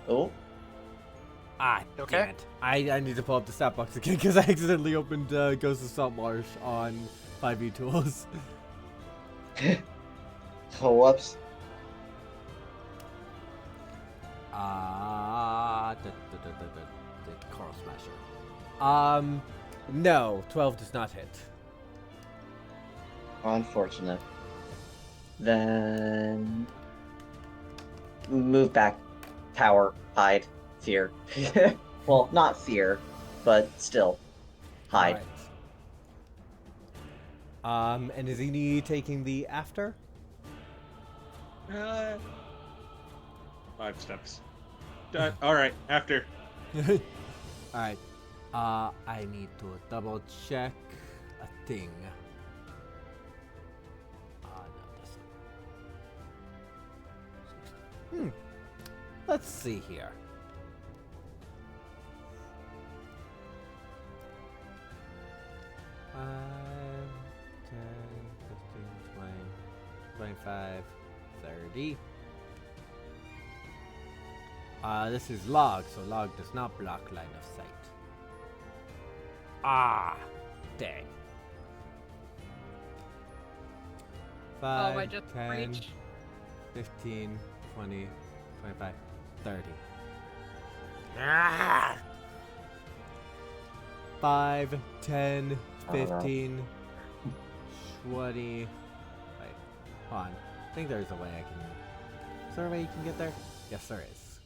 Oh. Ah, Okay. damn it. I need to pull up the stat box again because I accidentally opened Ghost of Saltmarsh on 5e tools. Oh, whoops. The Coral Smasher. No, 12 does not hit. Unfortunate. Then move back, tower, hide, fear. Well, not fear, but still hide. Alright. And is Ini taking the after? 5 steps. Done. Alright, after. Alright. I need to double check a thing. No, this. Let's see here. Five, 10, 15, 20, 25, 30. This is log, so log does not block line of sight. Ah, dang. 5, I just 10, reached. 15, 20, 25, 30. Ah! 5, 10, 15, 20. Wait, hold on. I think there's a way I can. Is there a way you can get there? Yes, there is.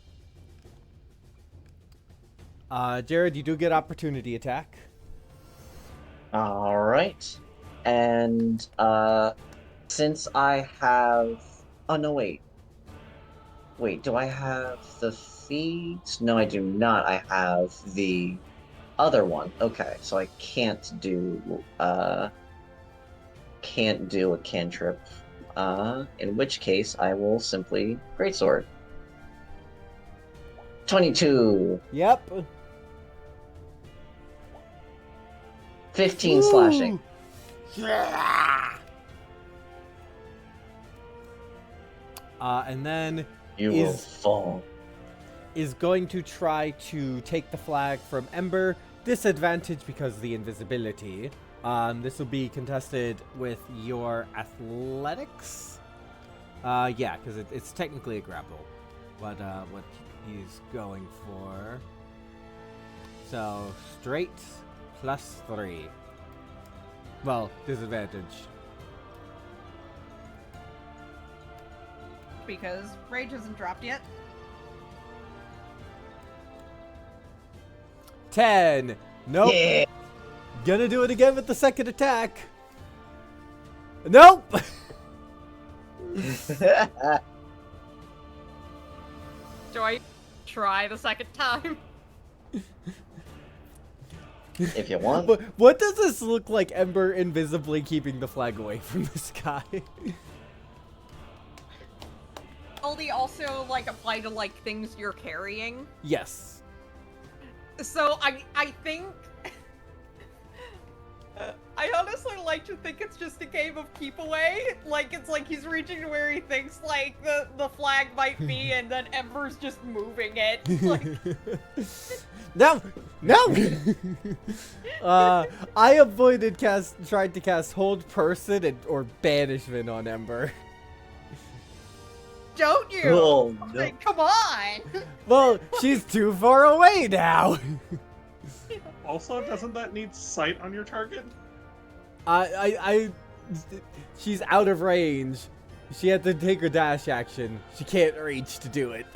Jared, you do get opportunity attack. Alright. And, since I have... Oh, no, wait. Wait, do I have the feet? No, I do not. I have the other one. Okay, so I can't do a cantrip. In which case, I will simply Greatsword. 22! Yep. 15 slashing. Yeah. And then You will fall. is going to try to take the flag from Ember. Disadvantage because of the invisibility. This will be contested with your athletics. Yeah, because it's technically a grapple. What he's going for. So straight +3. Well, disadvantage. Because rage hasn't dropped yet. 10. Nope. Yeah. Gonna do it again with the second attack. Nope. Do I try the second time? If you want. But what does this look like? Ember invisibly keeping the flag away from this guy. Only also like apply to like things you're carrying. Yes. So I think I honestly like to think it's just a game of keep away. Like it's like he's reaching to where he thinks like the flag might be, and then Ember's just moving it. Like No! No! I avoided tried to cast Hold Person or Banishment on Ember. Don't you? Oh, no. Like, come on! Well, she's too far away now. Also, doesn't that need sight on your target? She's out of range. She had to take her dash action. She can't reach to do it.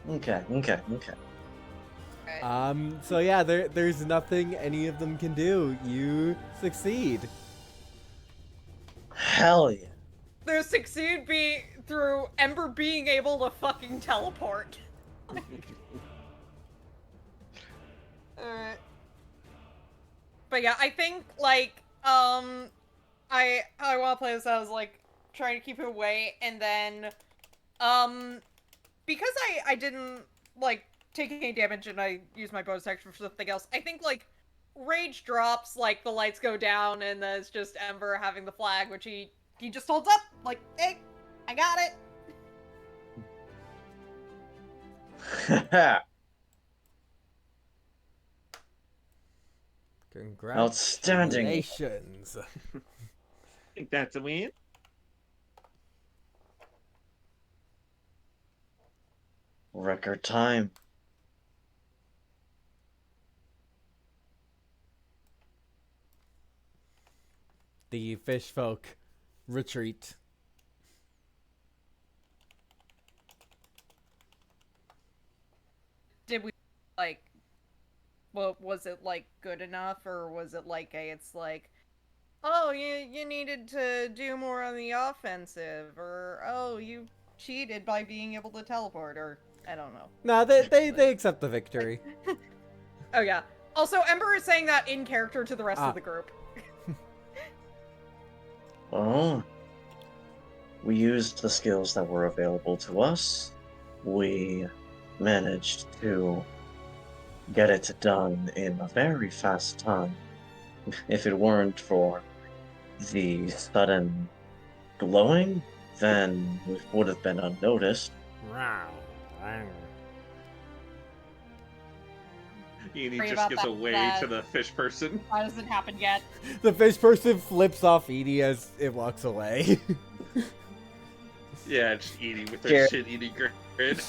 Okay. So yeah, there's nothing any of them can do. You succeed. Hell yeah. They succeed through Ember being able to fucking teleport. Alright. But yeah, I think, like, I want to play this as, like, trying to keep it away, and then, because I didn't, like, take any damage and I used my bonus action for something else, I think, like, Rage drops, like, the lights go down, and then it's just Ember having the flag, which he just holds up, like, hey, I got it! Outstanding. Congratulations. I think that's a win. Record time. The fish folk retreat. Did we, like, well, was it, like, good enough, or was it like it's like, oh, you needed to do more on the offensive, or, oh, you cheated by being able to teleport, or, I don't know. No, they accept the victory. Oh, yeah. Also, Ember is saying that in character to the rest of the group. Oh. We used the skills that were available to us. We managed to get it done in a very fast time. If it weren't for the sudden glowing, then we would have been unnoticed. Edie Sorry just about gives that, away to the fish person. That hasn't happened yet. The fish person flips off Edie as it walks away. Yeah, just Edie with her Jared. shit-eating grid.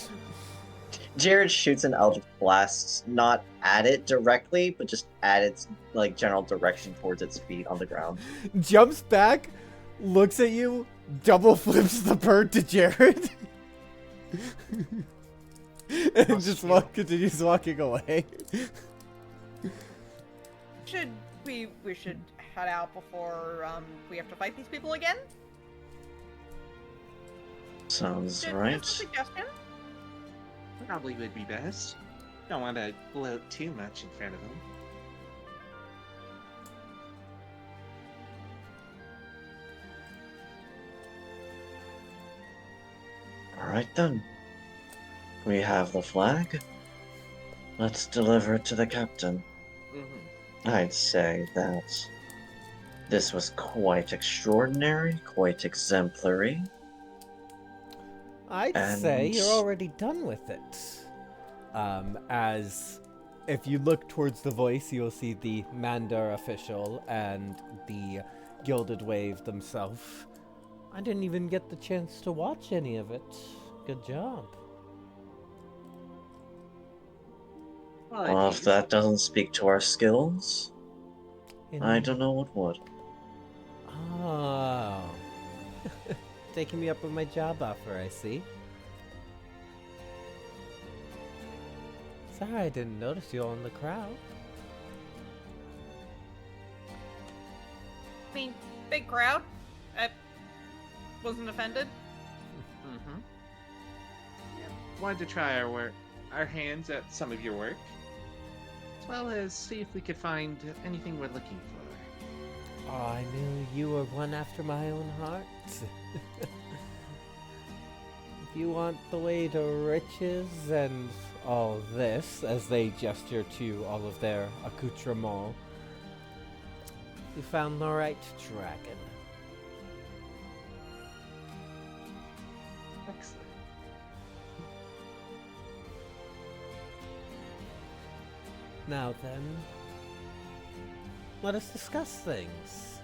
Jared shoots an Eldritch Blast, not at it directly, but just at its like general direction towards its feet on the ground. Jumps back, looks at you, double flips the bird to Jared. And just continues walking away. We should head out before we have to fight these people again? Sounds Just right. a suggestion? Probably would be best. Don't want to gloat too much in front of them. Alright then. We have the flag. Let's deliver it to the captain. I'd say that this was quite extraordinary, quite exemplary. I'd say you're already done with it. As if you look towards the voice, you'll see the Mandar official and the Gilded Wave themselves. I didn't even get the chance to watch any of it. Good job. Well, if that doesn't speak to our skills, I don't know what would. Oh. Taking me up with my job offer, I see. Sorry I didn't notice you all in the crowd. I mean, big crowd. I wasn't offended. Wanted to try our hands at some of your work, as well as see if we could find anything we're looking for. Oh, I knew you were one after my own heart. If you want the way to riches and all this, as they gesture to all of their accoutrements, you found the right dragon. Excellent. Now then, let us discuss things.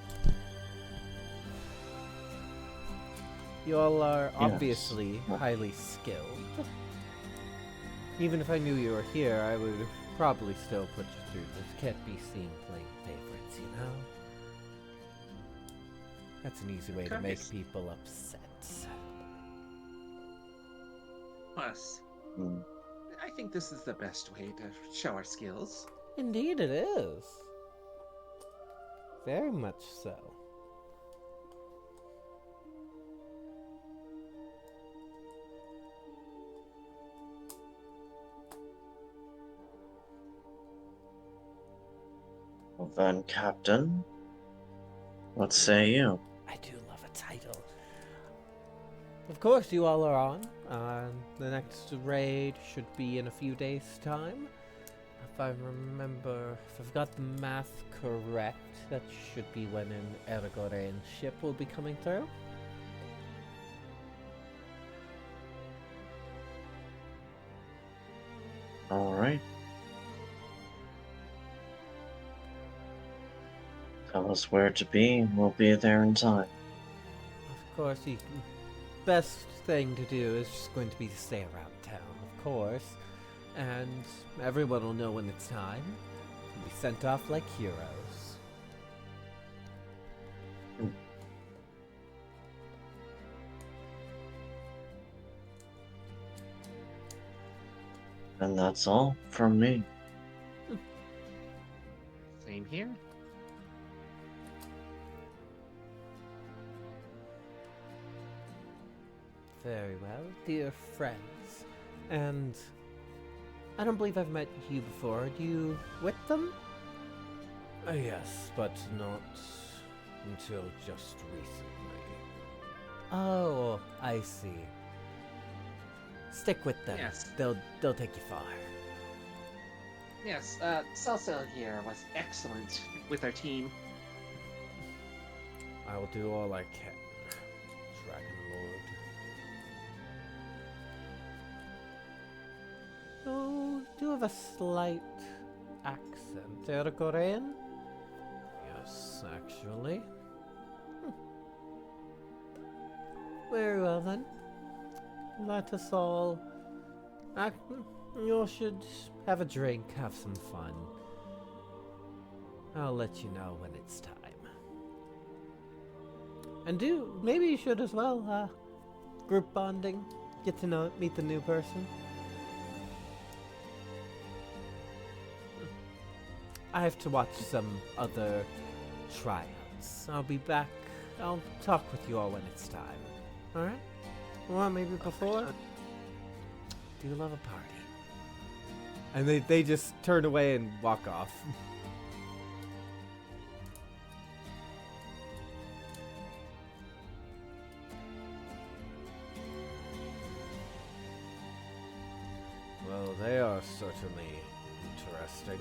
You all are Yes. obviously highly skilled. Even if I knew you were here, I would probably still put you through this. Can't be seen playing favorites, you know? That's an easy way to make Course. people upset. Plus, Hmm. I think this is the best way to show our skills. Indeed it is. Very much so. Well then, Captain, what say you? I do love a title. Of course, you all are on. The next raid should be in a few days' time. If I remember, if I've got the math correct, that should be when an Eragorean ship will be coming through. Alright. Tell us where to be, and we'll be there in time. Of course, the best thing to do is just going to be to stay around town, of course. And everyone will know when it's time. You'll be sent off like heroes. And that's all from me. Same here. Very well, dear friends. And I don't believe I've met you before. Are you with them? Yes, but not until just recently. Oh, I see. Stick with them. Yes. They'll take you far. Yes, Salsel here was excellent with our team. I will do all I can, Dragon Lord. Oh, do you have a slight accent, Eragorean? Yes, actually. Very well then. Let us all you should have a drink, have some fun. I'll let you know when it's time. And maybe you should as well, group bonding, get to meet the new person. I have to watch some other tryouts. I'll be back. I'll talk with you all when it's time. Alright? Or maybe before? Do you love a party? And they just turn away and walk off. Well, they are certainly interesting.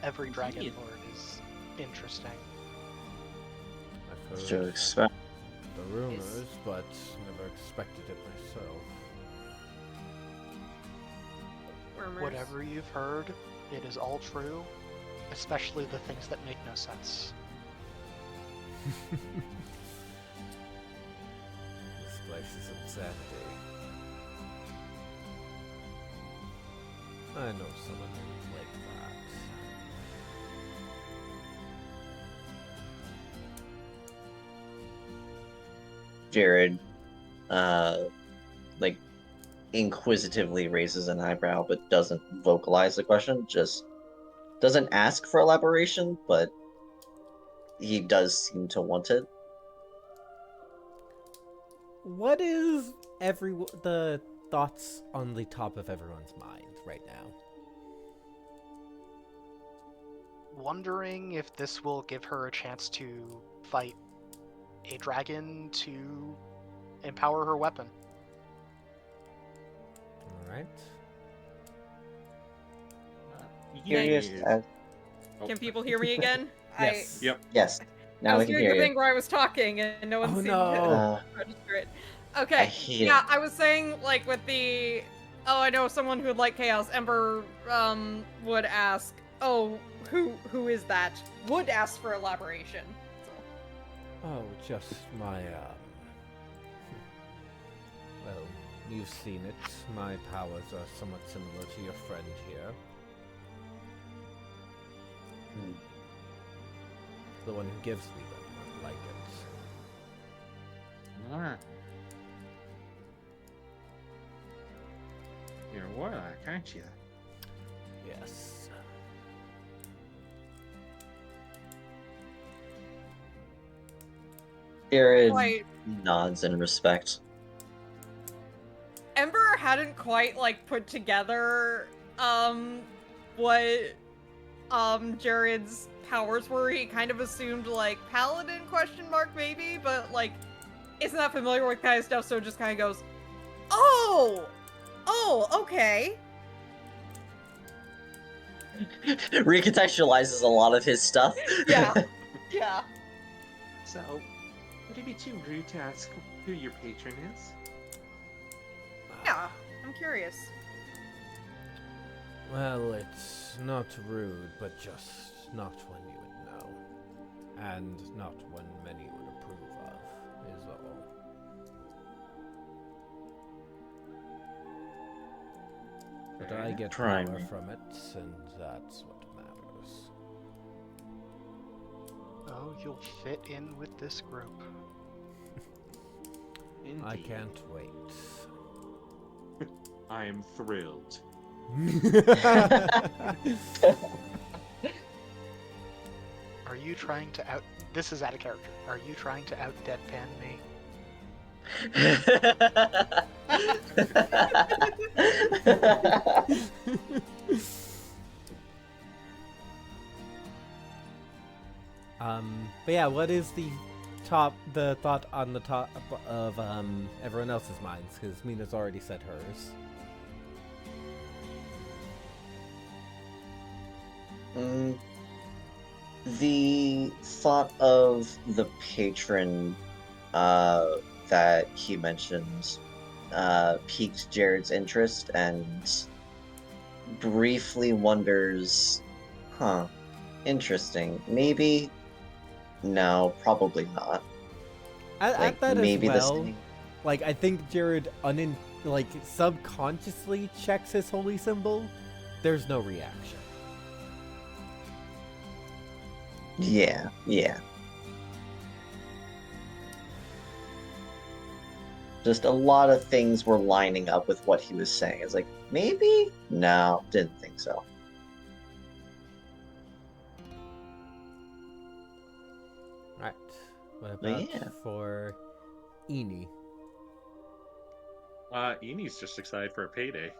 Every Dragon Indeed. Lord is interesting. I've What you heard expect? the rumors, but never expected it myself. Rumors. Whatever you've heard, it is all true, especially the things that make no sense. This place is insanity. I know someone like that. Jared, like, inquisitively raises an eyebrow, but doesn't vocalize the question. Just doesn't ask for elaboration, but he does seem to want it. What is the thoughts on the top of everyone's mind right now? Wondering if this will give her a chance to fight a dragon to empower her weapon. All right. Curious Yes. as Can people hear me again? Yes. Yep. yes. I Now we was can doing hear the you. thing where I was talking and no one Oh seemed no. to Uh, register it. I Okay. hate Yeah, it. I was saying, like, with the I know someone who would like chaos. Ember would ask, oh, who is that? Would ask for elaboration. So. Oh, just my, well, you've seen it. My powers are somewhat similar to your friend here. The one who gives me them, like it. Ah. You're a warlock, aren't you? Yes. Jared Quite. nods in respect. Ember hadn't quite like put together what Jared's powers were. He kind of assumed like paladin question mark maybe, but like isn't that familiar with kind of stuff, so it just kind of goes, oh, okay. Recontextualizes a lot of his stuff. Yeah. Yeah. So, would it be too rude to ask who your patron is? Yeah, I'm curious. Well, it's not rude, but just not one you would know. And not one many would approve of, is all. But I get Try power me. from it, and that's what matters. Oh, you'll fit in with this group. Indeed. I can't wait. I am thrilled. Are you trying to out... This is out of character. Are you trying to out deadpan me? But yeah, what is the thought on the top of everyone else's minds? Because Mina's already said hers. The thought of the patron that he mentioned piqued Jared's interest and briefly wonders, interesting. Maybe? No, probably not. At that maybe as well, the same. like I think Jared subconsciously checks his holy symbol. There's no reaction. Yeah. Just a lot of things were lining up with what he was saying. It's like, maybe? No, didn't think so. Right. What about Yeah. for Eni? Eni's just excited for a payday.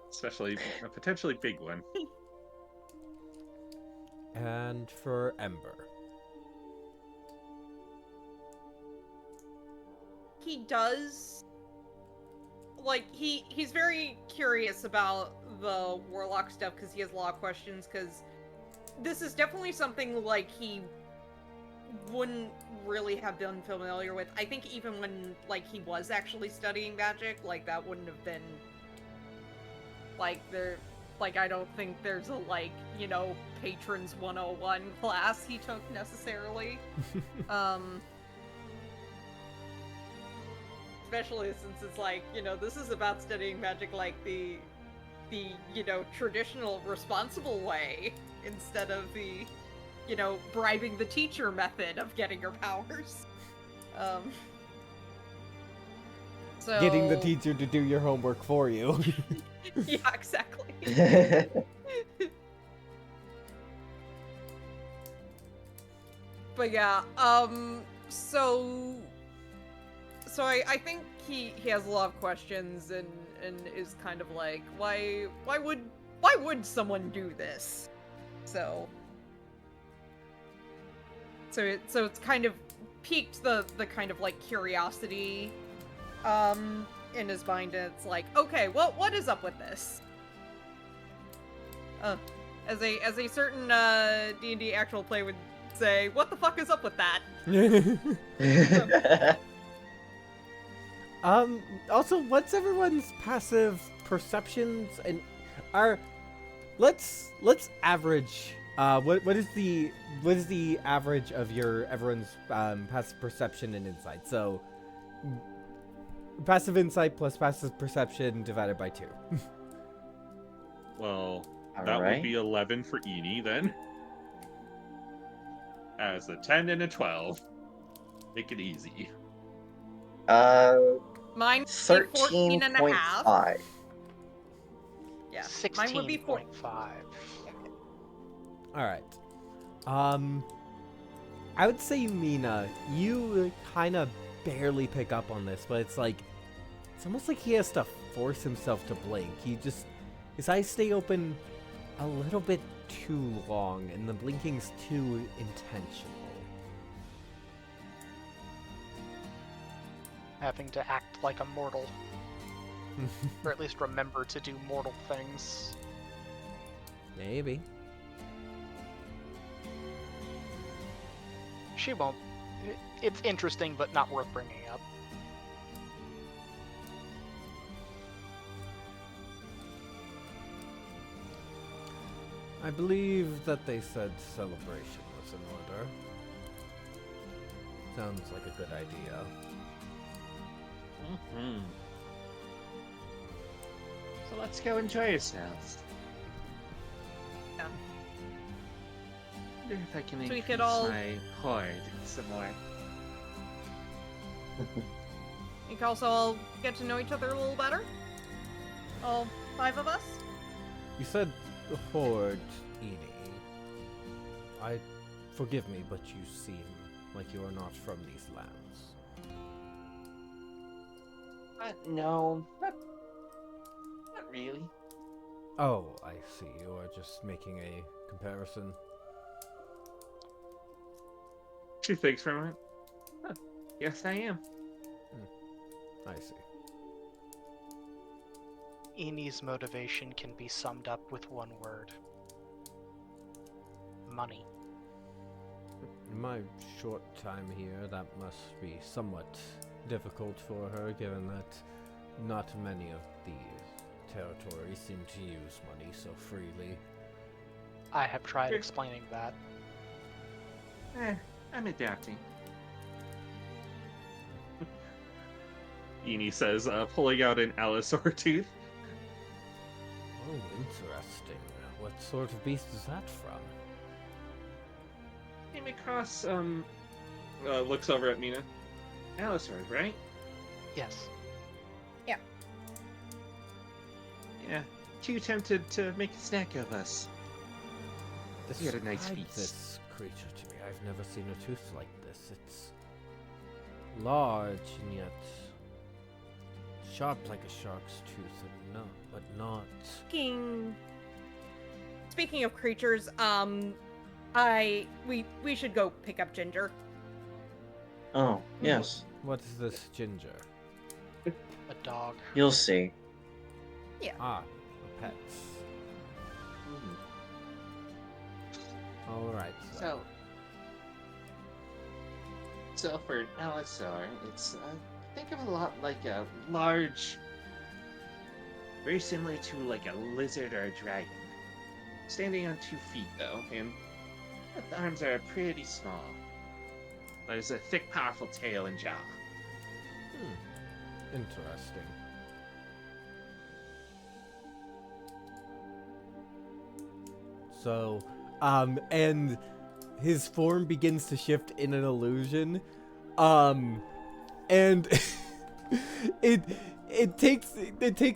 Especially a potentially big one. And for Ember? He does, like, he's very curious about the warlock stuff because he has a lot of questions, because this is definitely something like he wouldn't really have been familiar with. I think even when like he was actually studying magic, like that wouldn't have been like I don't think there's a patrons 101 class he took necessarily. Especially since it's like, this is about studying magic like the traditional responsible way instead of the bribing the teacher method of getting your powers. So Getting the teacher to do your homework for you. yeah, exactly. But yeah, so I think he has a lot of questions and is kind of like, why would someone do this? So it's kind of piqued the kind of like curiosity in his mind, and it's like, okay, what is up with this? As a certain D&D actual play would say, what the fuck is up with that? Also, what's everyone's passive perceptions and our let's average what is the average of your everyone's passive perception and insight? So passive insight plus passive perception divided by 2. Well, All that right. would be 11 for Eni then. As a 10 and a 12. Make it easy. Mine would be 14 and a half. 13.5. Yeah, mine would be 4. 16.5. All right. I would say Mina, you kind of barely pick up on this, but it's almost like he has to force himself to blink. His eyes stay open a little bit too long, and the blinking's too intentional. Having to act like a mortal, or at least remember to do mortal things. Maybe. She won't. It's interesting, but not worth bringing up. I believe that they said celebration was in order. Sounds like a good idea. Mm-hmm. So let's go enjoy yourselves. Yeah. Wonder if I can So we increase could all- my horde some more. You can also all get to know each other a little better. All 5 of us. You said the horde, Eni. Forgive me, but you seem like you are not from these lands. No, not really. Oh, I see. You are just making a comparison. She thinks for a moment. Huh, yes, I am. I see. Eni's motivation can be summed up with one word. Money. In my short time here, that must be somewhat difficult for her, given that not many of the territories seem to use money so freely. I have tried Sure. explaining that. I'm adapting. Eni says, pulling out an Allosaur tooth. Oh, interesting. What sort of beast is that from? Came across, looks over at Mina. Allosaur, right? Yes. Yeah, too tempted to make a snack of us. You had a nice Describe feast. this creature to me. I've never seen a tooth like this. It's large and yet sharp like a shark's tooth, and no, but not. Speaking of creatures, we should go pick up Ginger. Oh, yes. What is this ginger? A dog. You'll see. Ah, pets. All right. So for an Allosaur, it's think of a lot like a large, very similar to like a lizard or a dragon. Standing on 2 feet though, and the arms are pretty small. There's a thick, powerful tail and jaw. Interesting. So, and his form begins to shift in an illusion, and it takes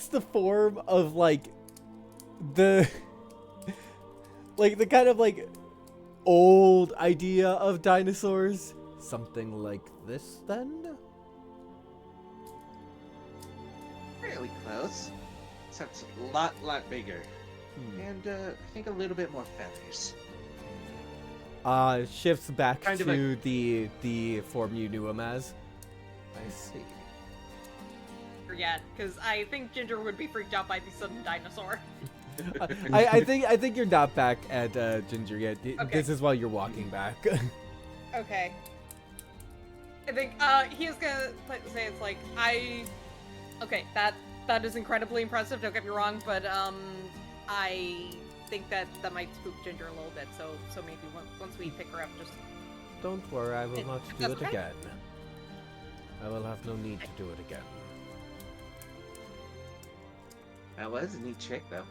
the form of the kind of old idea of dinosaurs, something like this then. Really close. Except a lot bigger. And I think a little bit more feathers. Shifts back Kind of to the form you knew him as. I see. Yet, because I think Ginger would be freaked out by the sudden dinosaur. I think you're not back at Ginger yet. Okay. This is while you're walking back. Okay. I think he is gonna say it's like okay, that is incredibly impressive, don't get me wrong, but I think that might spook Ginger a little bit, so maybe once we pick her up, just Don't worry, I will not do That's it okay. again. I will have no need to do it again. That was a neat trick, though.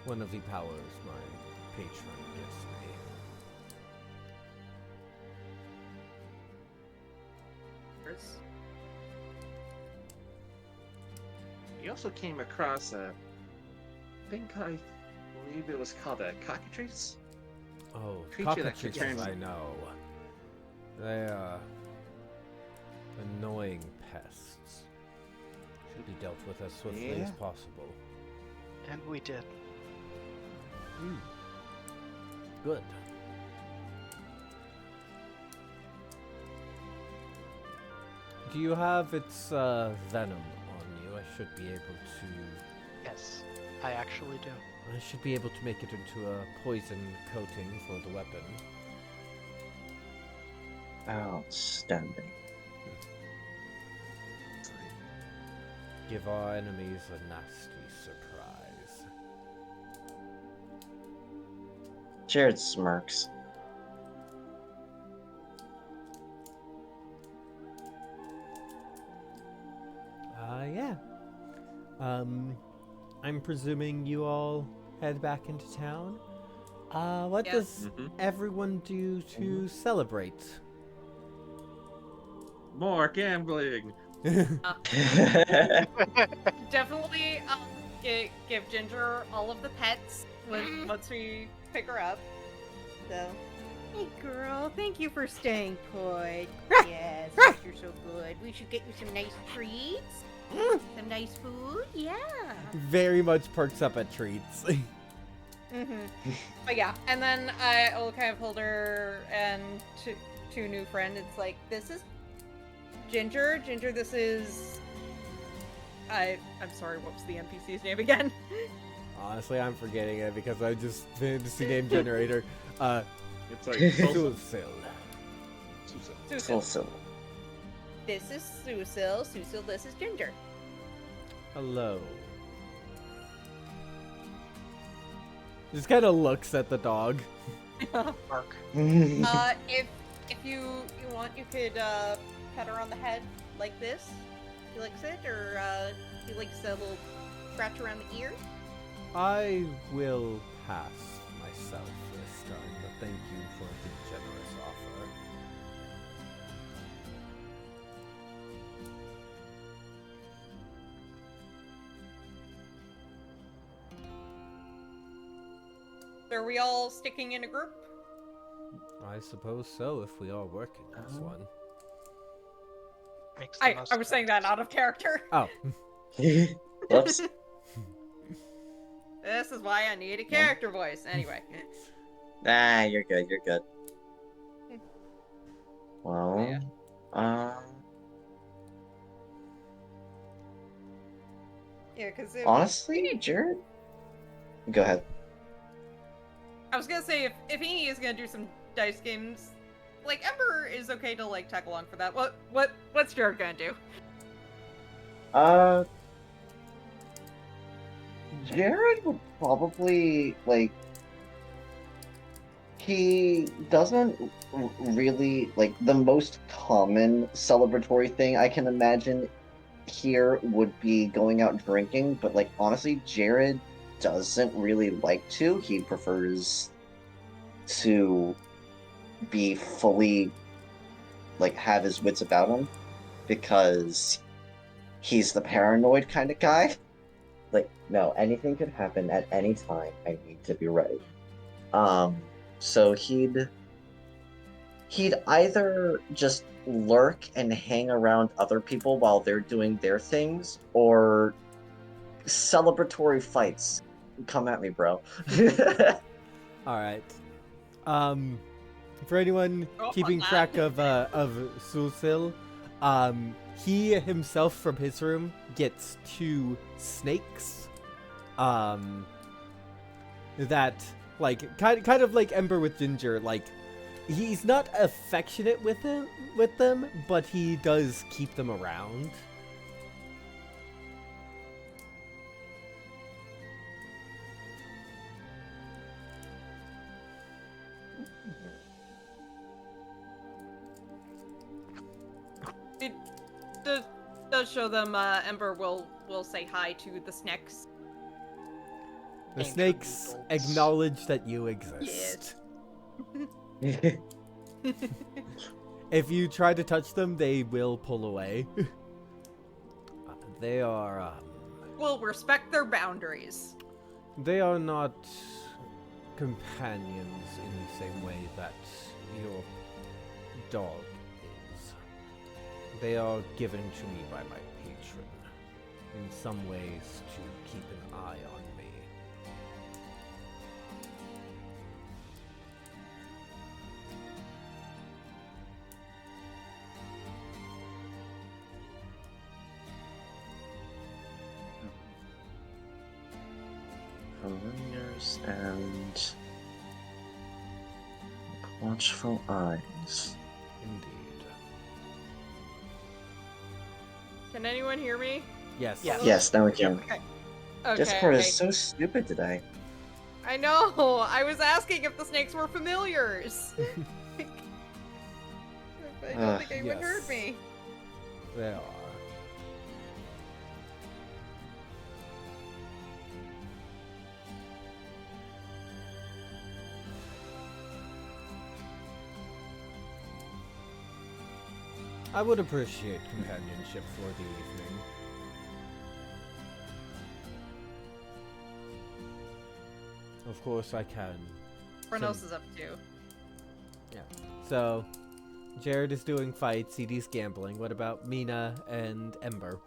One of the powers my patron gives me. You also came across I believe it was called a cockatrice. Oh, Creature that could cockatrices, turn- I know. They are annoying pests. Should be dealt with as swiftly as Yeah. possible. And we did. Good. Do you have its venom on you? I should be able to. Yes, I actually do. I should be able to make it into a poison coating for the weapon. Outstanding. Give our enemies a nasty surprise. Jared smirks. Yeah. I'm presuming you all head back into town. What Yes. does Mm-hmm. everyone do to celebrate? More gambling. definitely give Ginger all of the pets once we pick her up. So, Hey girl, thank you for staying put. Yes, you're so good. We should get you some nice treats. Some nice food, yeah. Very much perks up at treats. but yeah, and then I will kind of hold her and to a new friend. It's like, this is Ginger. Ginger, this is I'm sorry, what was the NPC's name again? Honestly, I'm forgetting it because I just fantasy name generator. It's like Sulsil. Susil. Fulfill. This is Susil. Susil, this is Ginger. Hello. Just kind of looks at the dog. Mark. If you want, you could pet her on the head like this. He likes it, or he likes a little scratch around the ear. I will pass myself this time, but thank you for the generous offer. Are we all sticking in a group? I suppose so, if we are working this one. Makes the I most was saying that sense. out of character. Oh, Whoops. This is why I need a character voice. Anyway. Nah, you're good. You're good. Well, Yeah. Yeah, because honestly, Jared. Go ahead. I was gonna say if Eni is gonna do some dice games, like Ember is okay to like tag along for that. What's Jared gonna do? Jared would probably like. He doesn't really like the most common celebratory thing I can imagine here would be going out drinking, but like honestly, Jared doesn't really like to. He prefers to be fully like have his wits about him because he's the paranoid kind of guy. Like, no, anything could happen at any time. I need to be ready. So he'd either just lurk and hang around other people while they're doing their things, or celebratory fights. Come at me, bro. alright. For anyone Oh, keeping on track that. of Sulsil, he himself from his room gets 2 snakes. That like kind of like Ember with Ginger, like He's not affectionate with them, but he does keep them around. It does show them. Ember will say hi to the snakes. The Ancient snakes noodles. acknowledge that you exist. If you try to touch them, they will pull away. They are, We'll respect their boundaries. they are not companions in the same way that your dog is. They are given to me by my patron, in some ways to keep an eye on me. Familiars and watchful eyes. Indeed. Can anyone hear me? Yes. Yes. Yes, now we can. Okay. Okay. Discord okay. is so stupid today. I know. I was asking if the snakes were familiars. I don't think anyone yes. heard me. They are. I would appreciate companionship for the evening. Of course I can. Kronos is up too. So, Jared is doing fights, CD's gambling. What about Mina and Ember?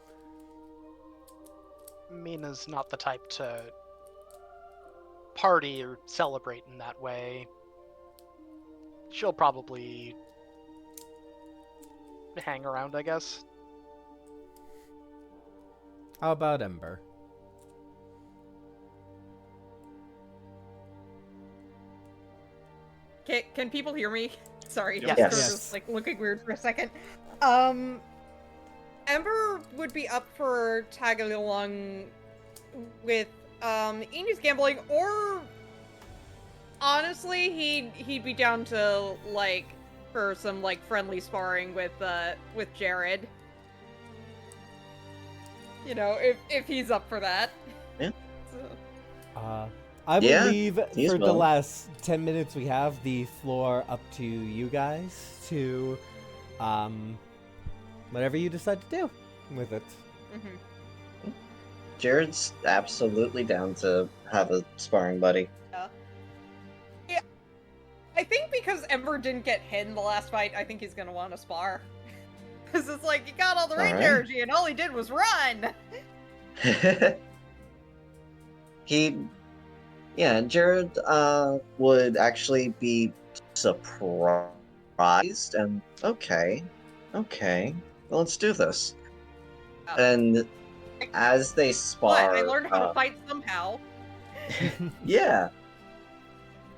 Mina's not the type to party or celebrate in that way. She'll probably hang around, I guess. How about Ember? Can people hear me? Sorry, Yes. I was Yes. just like looking weird for a second. Ember would be up for tagging along with Enos gambling, or honestly, he'd be down to like for some like friendly sparring with Jared. You know, if he's up for that. Yeah. So, I will Yeah, leave he's for the willing. last 10 minutes we have the floor up to you guys to, whatever you decide to do with it. mhm. Jared's absolutely down to have a sparring buddy. I think because Ember didn't get hit in the last fight, I think he's gonna want to spar. Because it's like, he got all the range Alright. energy and all he did was run! Jared would actually be surprised and okay, well, let's do this. Oh. And as they But spar, I learned how to fight somehow. yeah.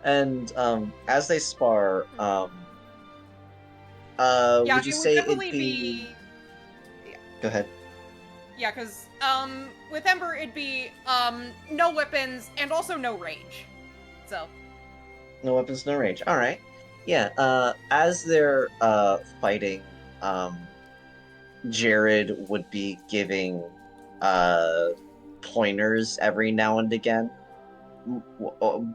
And as they spar, Yeah, would you it say would it'd definitely be? Go ahead. Yeah, because, with Ember, it'd be, no weapons and also no range. So, No weapons, no range. All right. Yeah. As they're fighting, Jared would be giving pointers every now and again,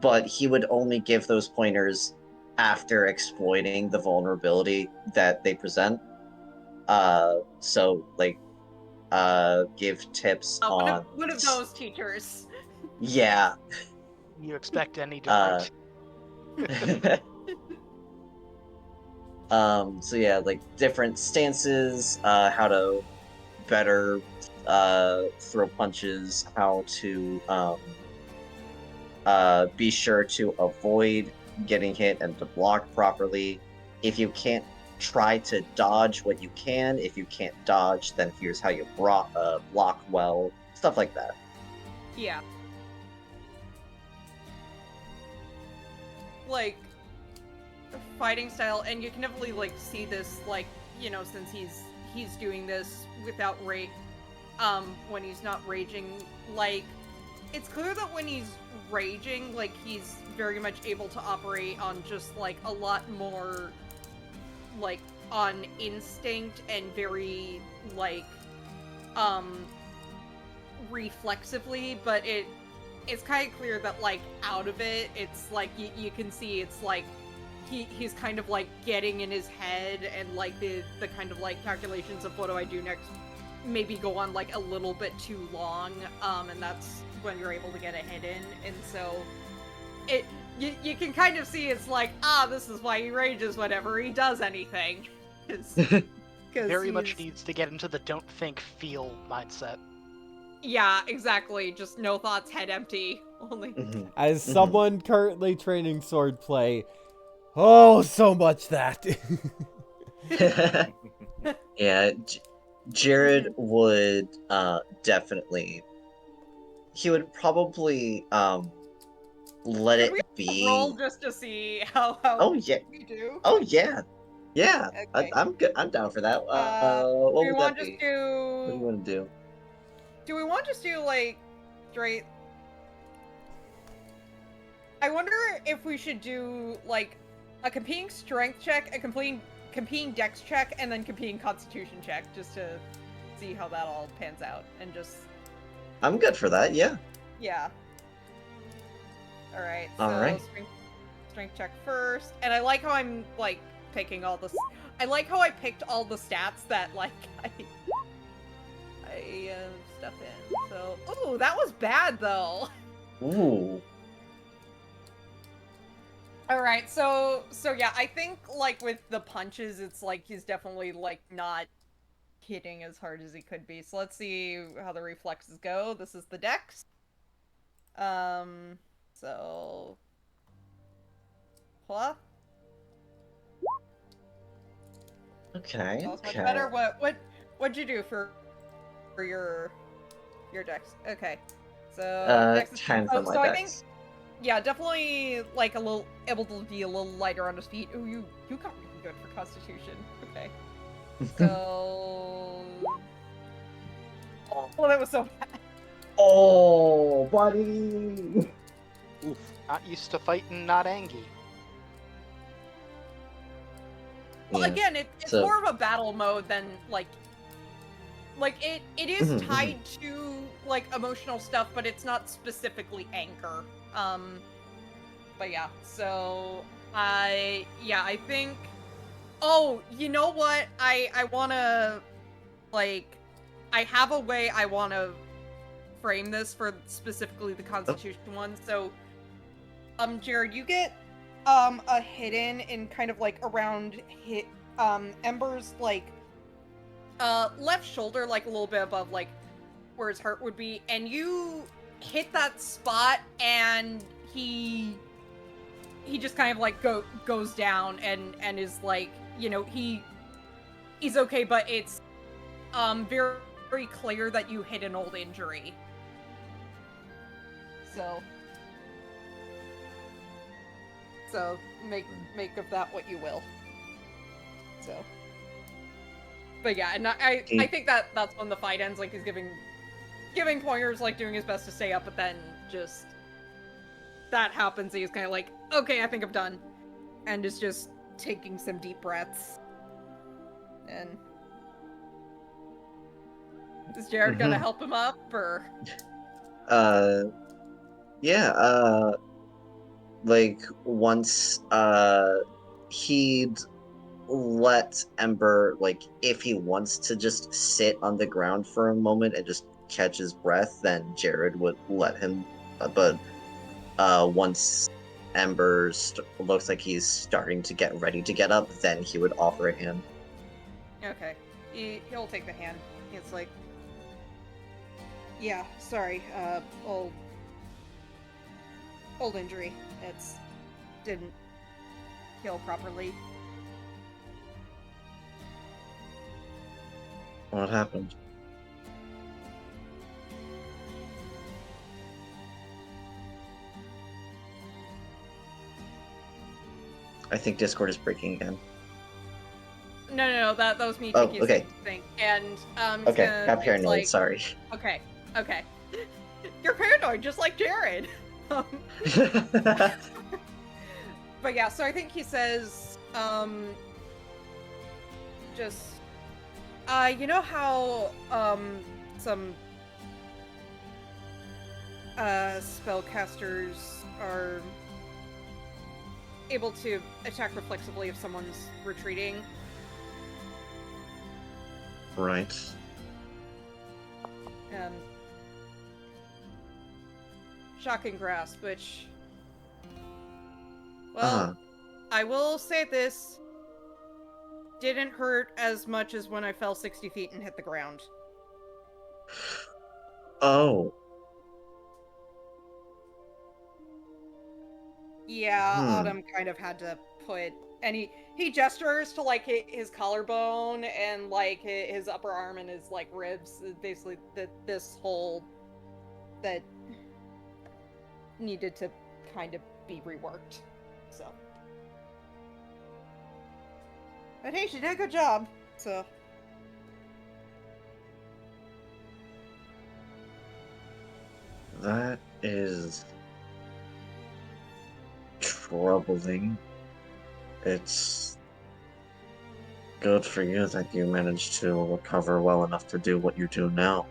but he would only give those pointers after exploiting the vulnerability that they present. So like, give tips on. one of those teachers. Yeah. You expect any Uh, different. So yeah, like different stances, how to better throw punches, how to be sure to avoid getting hit and to block properly. If you can't, try to dodge what you can. If you can't dodge, then here's how you block well. Stuff like that. Yeah. Like, fighting style, and you can definitely like see this, like, you know, since he's doing this without when he's not raging, like, it's clear that when he's raging, like, he's very much able to operate on just like a lot more like on instinct and very like reflexively, but it's kind of clear that like out of it, it's like you can see it's like he's kind of like getting in his head, and like the kind of like calculations of what do I do next maybe go on like a little bit too long, and that's when you're able to get a hit in, and so you can kind of see it's like, this is why he rages whenever he does anything. Very much needs to get into the don't think, feel mindset. Yeah, exactly. Just no thoughts, head empty. Only. As someone currently training swordplay, oh, so much that. Yeah, Jared would definitely. He would probably let Can it we be. roll just to see how Oh yeah. we do? Oh yeah. Yeah. Okay. I'm good. I'm down for that. Do What we would want that to be? just What do you do? want to do? Do we want to just do like straight? I wonder if we should do like a competing strength check, a competing dex check, and then competing constitution check, just to see how that all pans out, and just I'm good for that. Yeah. yeah. All right. So All right. strength check first, and I like how I'm like picking all the. I like how I picked all the stats that like I stuff in. So ooh, that was bad though. Ooh. All right, so yeah, I think like with the punches, it's like he's definitely like not hitting as hard as he could be. So let's see how the reflexes go. This is the dex. So Hua? Okay. That was much Okay. better. What'd you do for your dex? Okay. So dex is 10 for my so dex. I think yeah, definitely like a little able to be a little lighter on his feet. Ooh, you got really good for Constitution. Okay. So oh, that was so bad. Oh, buddy. Oof. Not used to fighting, not angry. Well, Yeah. again, it's so- more of a battle mode than like it is Mhm, tied to like emotional stuff, but it's not specifically anger. But yeah, so I think. Oh, you know what? I wanna like I have a way I wanna frame this for specifically the Constitution one. So, Jared, you get a hidden in kind of like around Ember's like left shoulder, like a little bit above like where his heart would be, and you hit that spot, and he just kind of like goes down and is like, you know, he's okay, but it's very, very clear that you hit an old injury. So make of that what you will. So, but yeah, and I think that's when the fight ends. Like he's giving pointers, like doing his best to stay up, but then just that happens. He's kind of like, okay, I think I'm done, and is just taking some deep breaths. And is Jared gonna help him up, or? Yeah, like once he'd let Ember, like if he wants to just sit on the ground for a moment and just catch his breath, then Jared would let him, but once Ember looks like he's starting to get ready to get up, then he would offer a hand. Okay, he'll take the hand. It's like, yeah, sorry, old injury. It's didn't heal properly. What happened? I think Discord is breaking again. No, that was me Oh, taking okay. a thing. And Okay, it's got paranoid, like, sorry. Okay. You're paranoid, just like Jared. But yeah, so I think he says, just, you know how, some, spellcasters are able to attack reflexively if someone's retreating? Right. Shocking grasp, which, well, Uh-huh. I will say this, didn't hurt as much as when I fell 60 feet and hit the ground. Oh. Yeah, Hmm. Autumn kind of had to put, and he gestures to like his collarbone and like his upper arm and his like ribs, basically this whole that needed to kind of be reworked. So, but hey, she did a good job. So, That is troubling. It's good for you that you managed to recover well enough to do what you do now.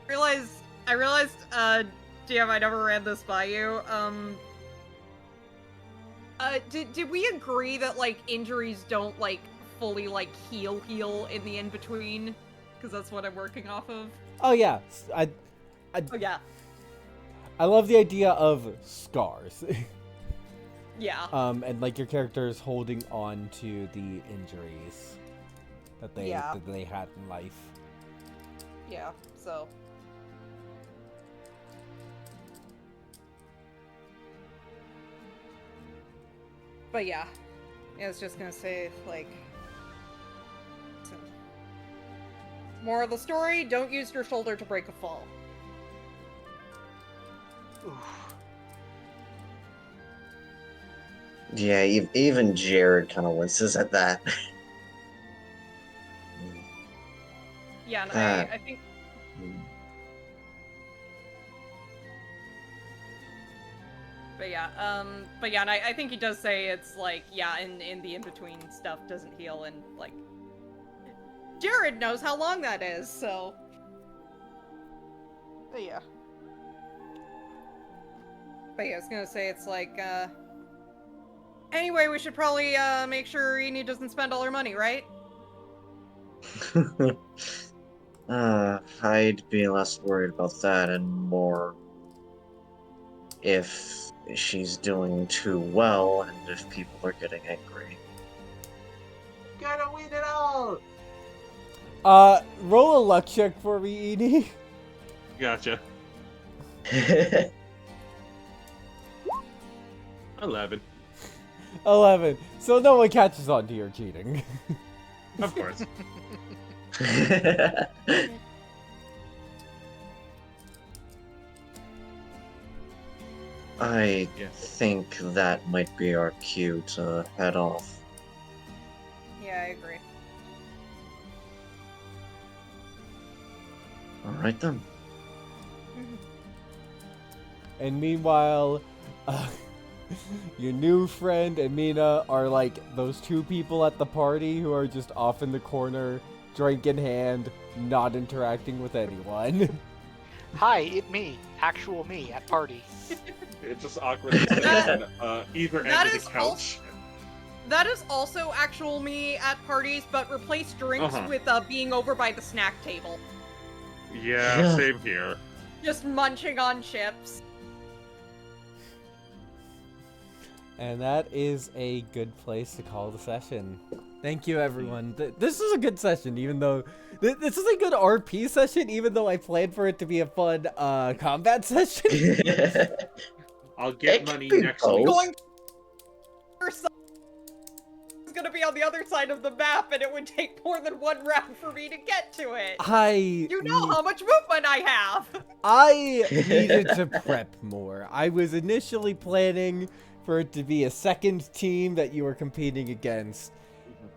I realized, DM, I never ran this by you. Did we agree that like injuries don't like fully like heal in the in between? Because that's what I'm working off of. Oh yeah, Oh yeah, I love the idea of scars. yeah. And like your characters holding on to the injuries that they Yeah. had in life. Yeah, so. But yeah. I was just gonna say, like. So. Moral of the story, don't use your shoulder to break a fall. Oof. Yeah, even Jared kind of winces at that. Yeah, and Ah. I think. But yeah, and I think he does say it's like, yeah, in the in-between stuff doesn't heal, and like, Jared knows how long that is, so. But yeah. But yeah, I was gonna say it's like, anyway, we should probably, make sure Eni doesn't spend all her money, right? I'd be less worried about that and more if she's doing too well and if people are getting angry. Gotta win it all! Roll a luck check for me, Edie. Gotcha. 11. 11. So no one catches on to your cheating. Of course. I Yeah. think that might be our cue to head off. Yeah, I agree. Alright then. And meanwhile, your new friend and Mina are like those two people at the party who are just off in the corner, drink in hand, not interacting with anyone. Hi, it me, actual me at party. It's just awkwardly sitting on either end that of the is couch. That is also actual me at parties, but replace drinks Uh-huh. with being over by the snack table. Yeah, same here. Just munching on chips. And that is a good place to call the session. Thank you, everyone. This is a good session, even though... This is a good RP session, even though I planned for it to be a fun combat session. I'll get It money could be next both. week. Going for some... It's gonna be be on the other side of the map, and it would take more than one round for me to get to it. You know how much movement I have. I needed to prep more. I was initially planning for it to be a second team that you were competing against.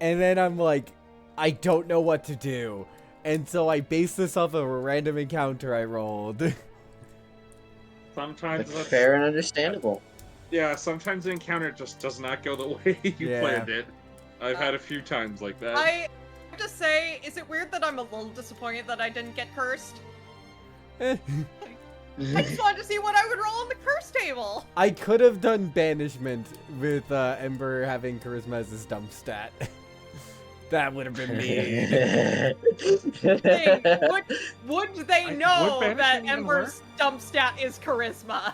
And then I'm like, I don't know what to do. And so I based this off of a random encounter I rolled. Sometimes that's Fair and understandable. Yeah, sometimes the encounter just does not go the way you Yeah. planned it. I've had a few times like that. I have to say, is it weird that I'm a little disappointed that I didn't get cursed? I just wanted to see what I would roll on the curse table. I could have done banishment with Ember having charisma as his dump stat. That would have been me. Hey, would they Would know banishment that even Ember's dump stat is charisma?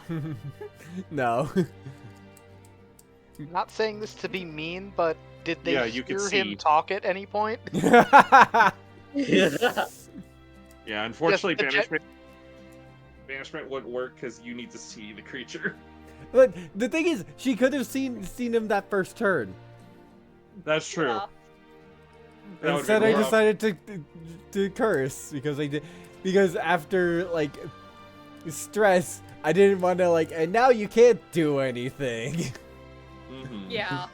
No. I'm not saying this to be mean, but did they Yeah, you could hear see. him talk at any point? Yeah, unfortunately, Just the banishment wouldn't work because you need to see the creature. But the thing is, she could have seen him that first turn. That's true. Yeah. That would've Instead, been I rough. decided to curse because after like stress, I didn't want to like, and now you can't do anything. Mhm. Yeah.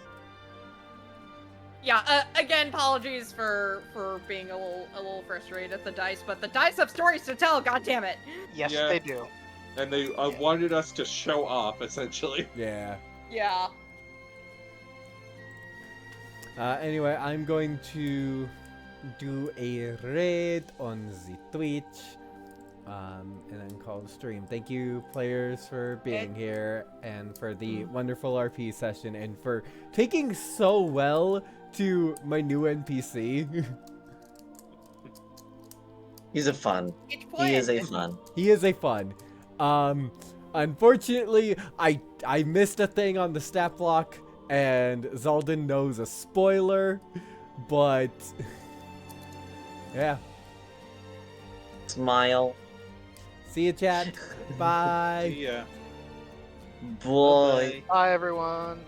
Yeah, again, apologies for being a little frustrated at the dice, but the dice have stories to tell, goddammit! Yes, Yeah. they do. And they wanted us to show off, essentially. Yeah. Yeah. Anyway, I'm going to do a raid on the Twitch, and then call the stream. Thank you, players, for being here, and for the wonderful RP session, and for taking so well to my new NPC. He's a fun. Each He is a point. fun. He is a fun. Unfortunately, I missed a thing on the stat block, and Zaldin knows a spoiler, but yeah. Smile. See you, chat. Bye. Yeah. Boy. Bye, everyone.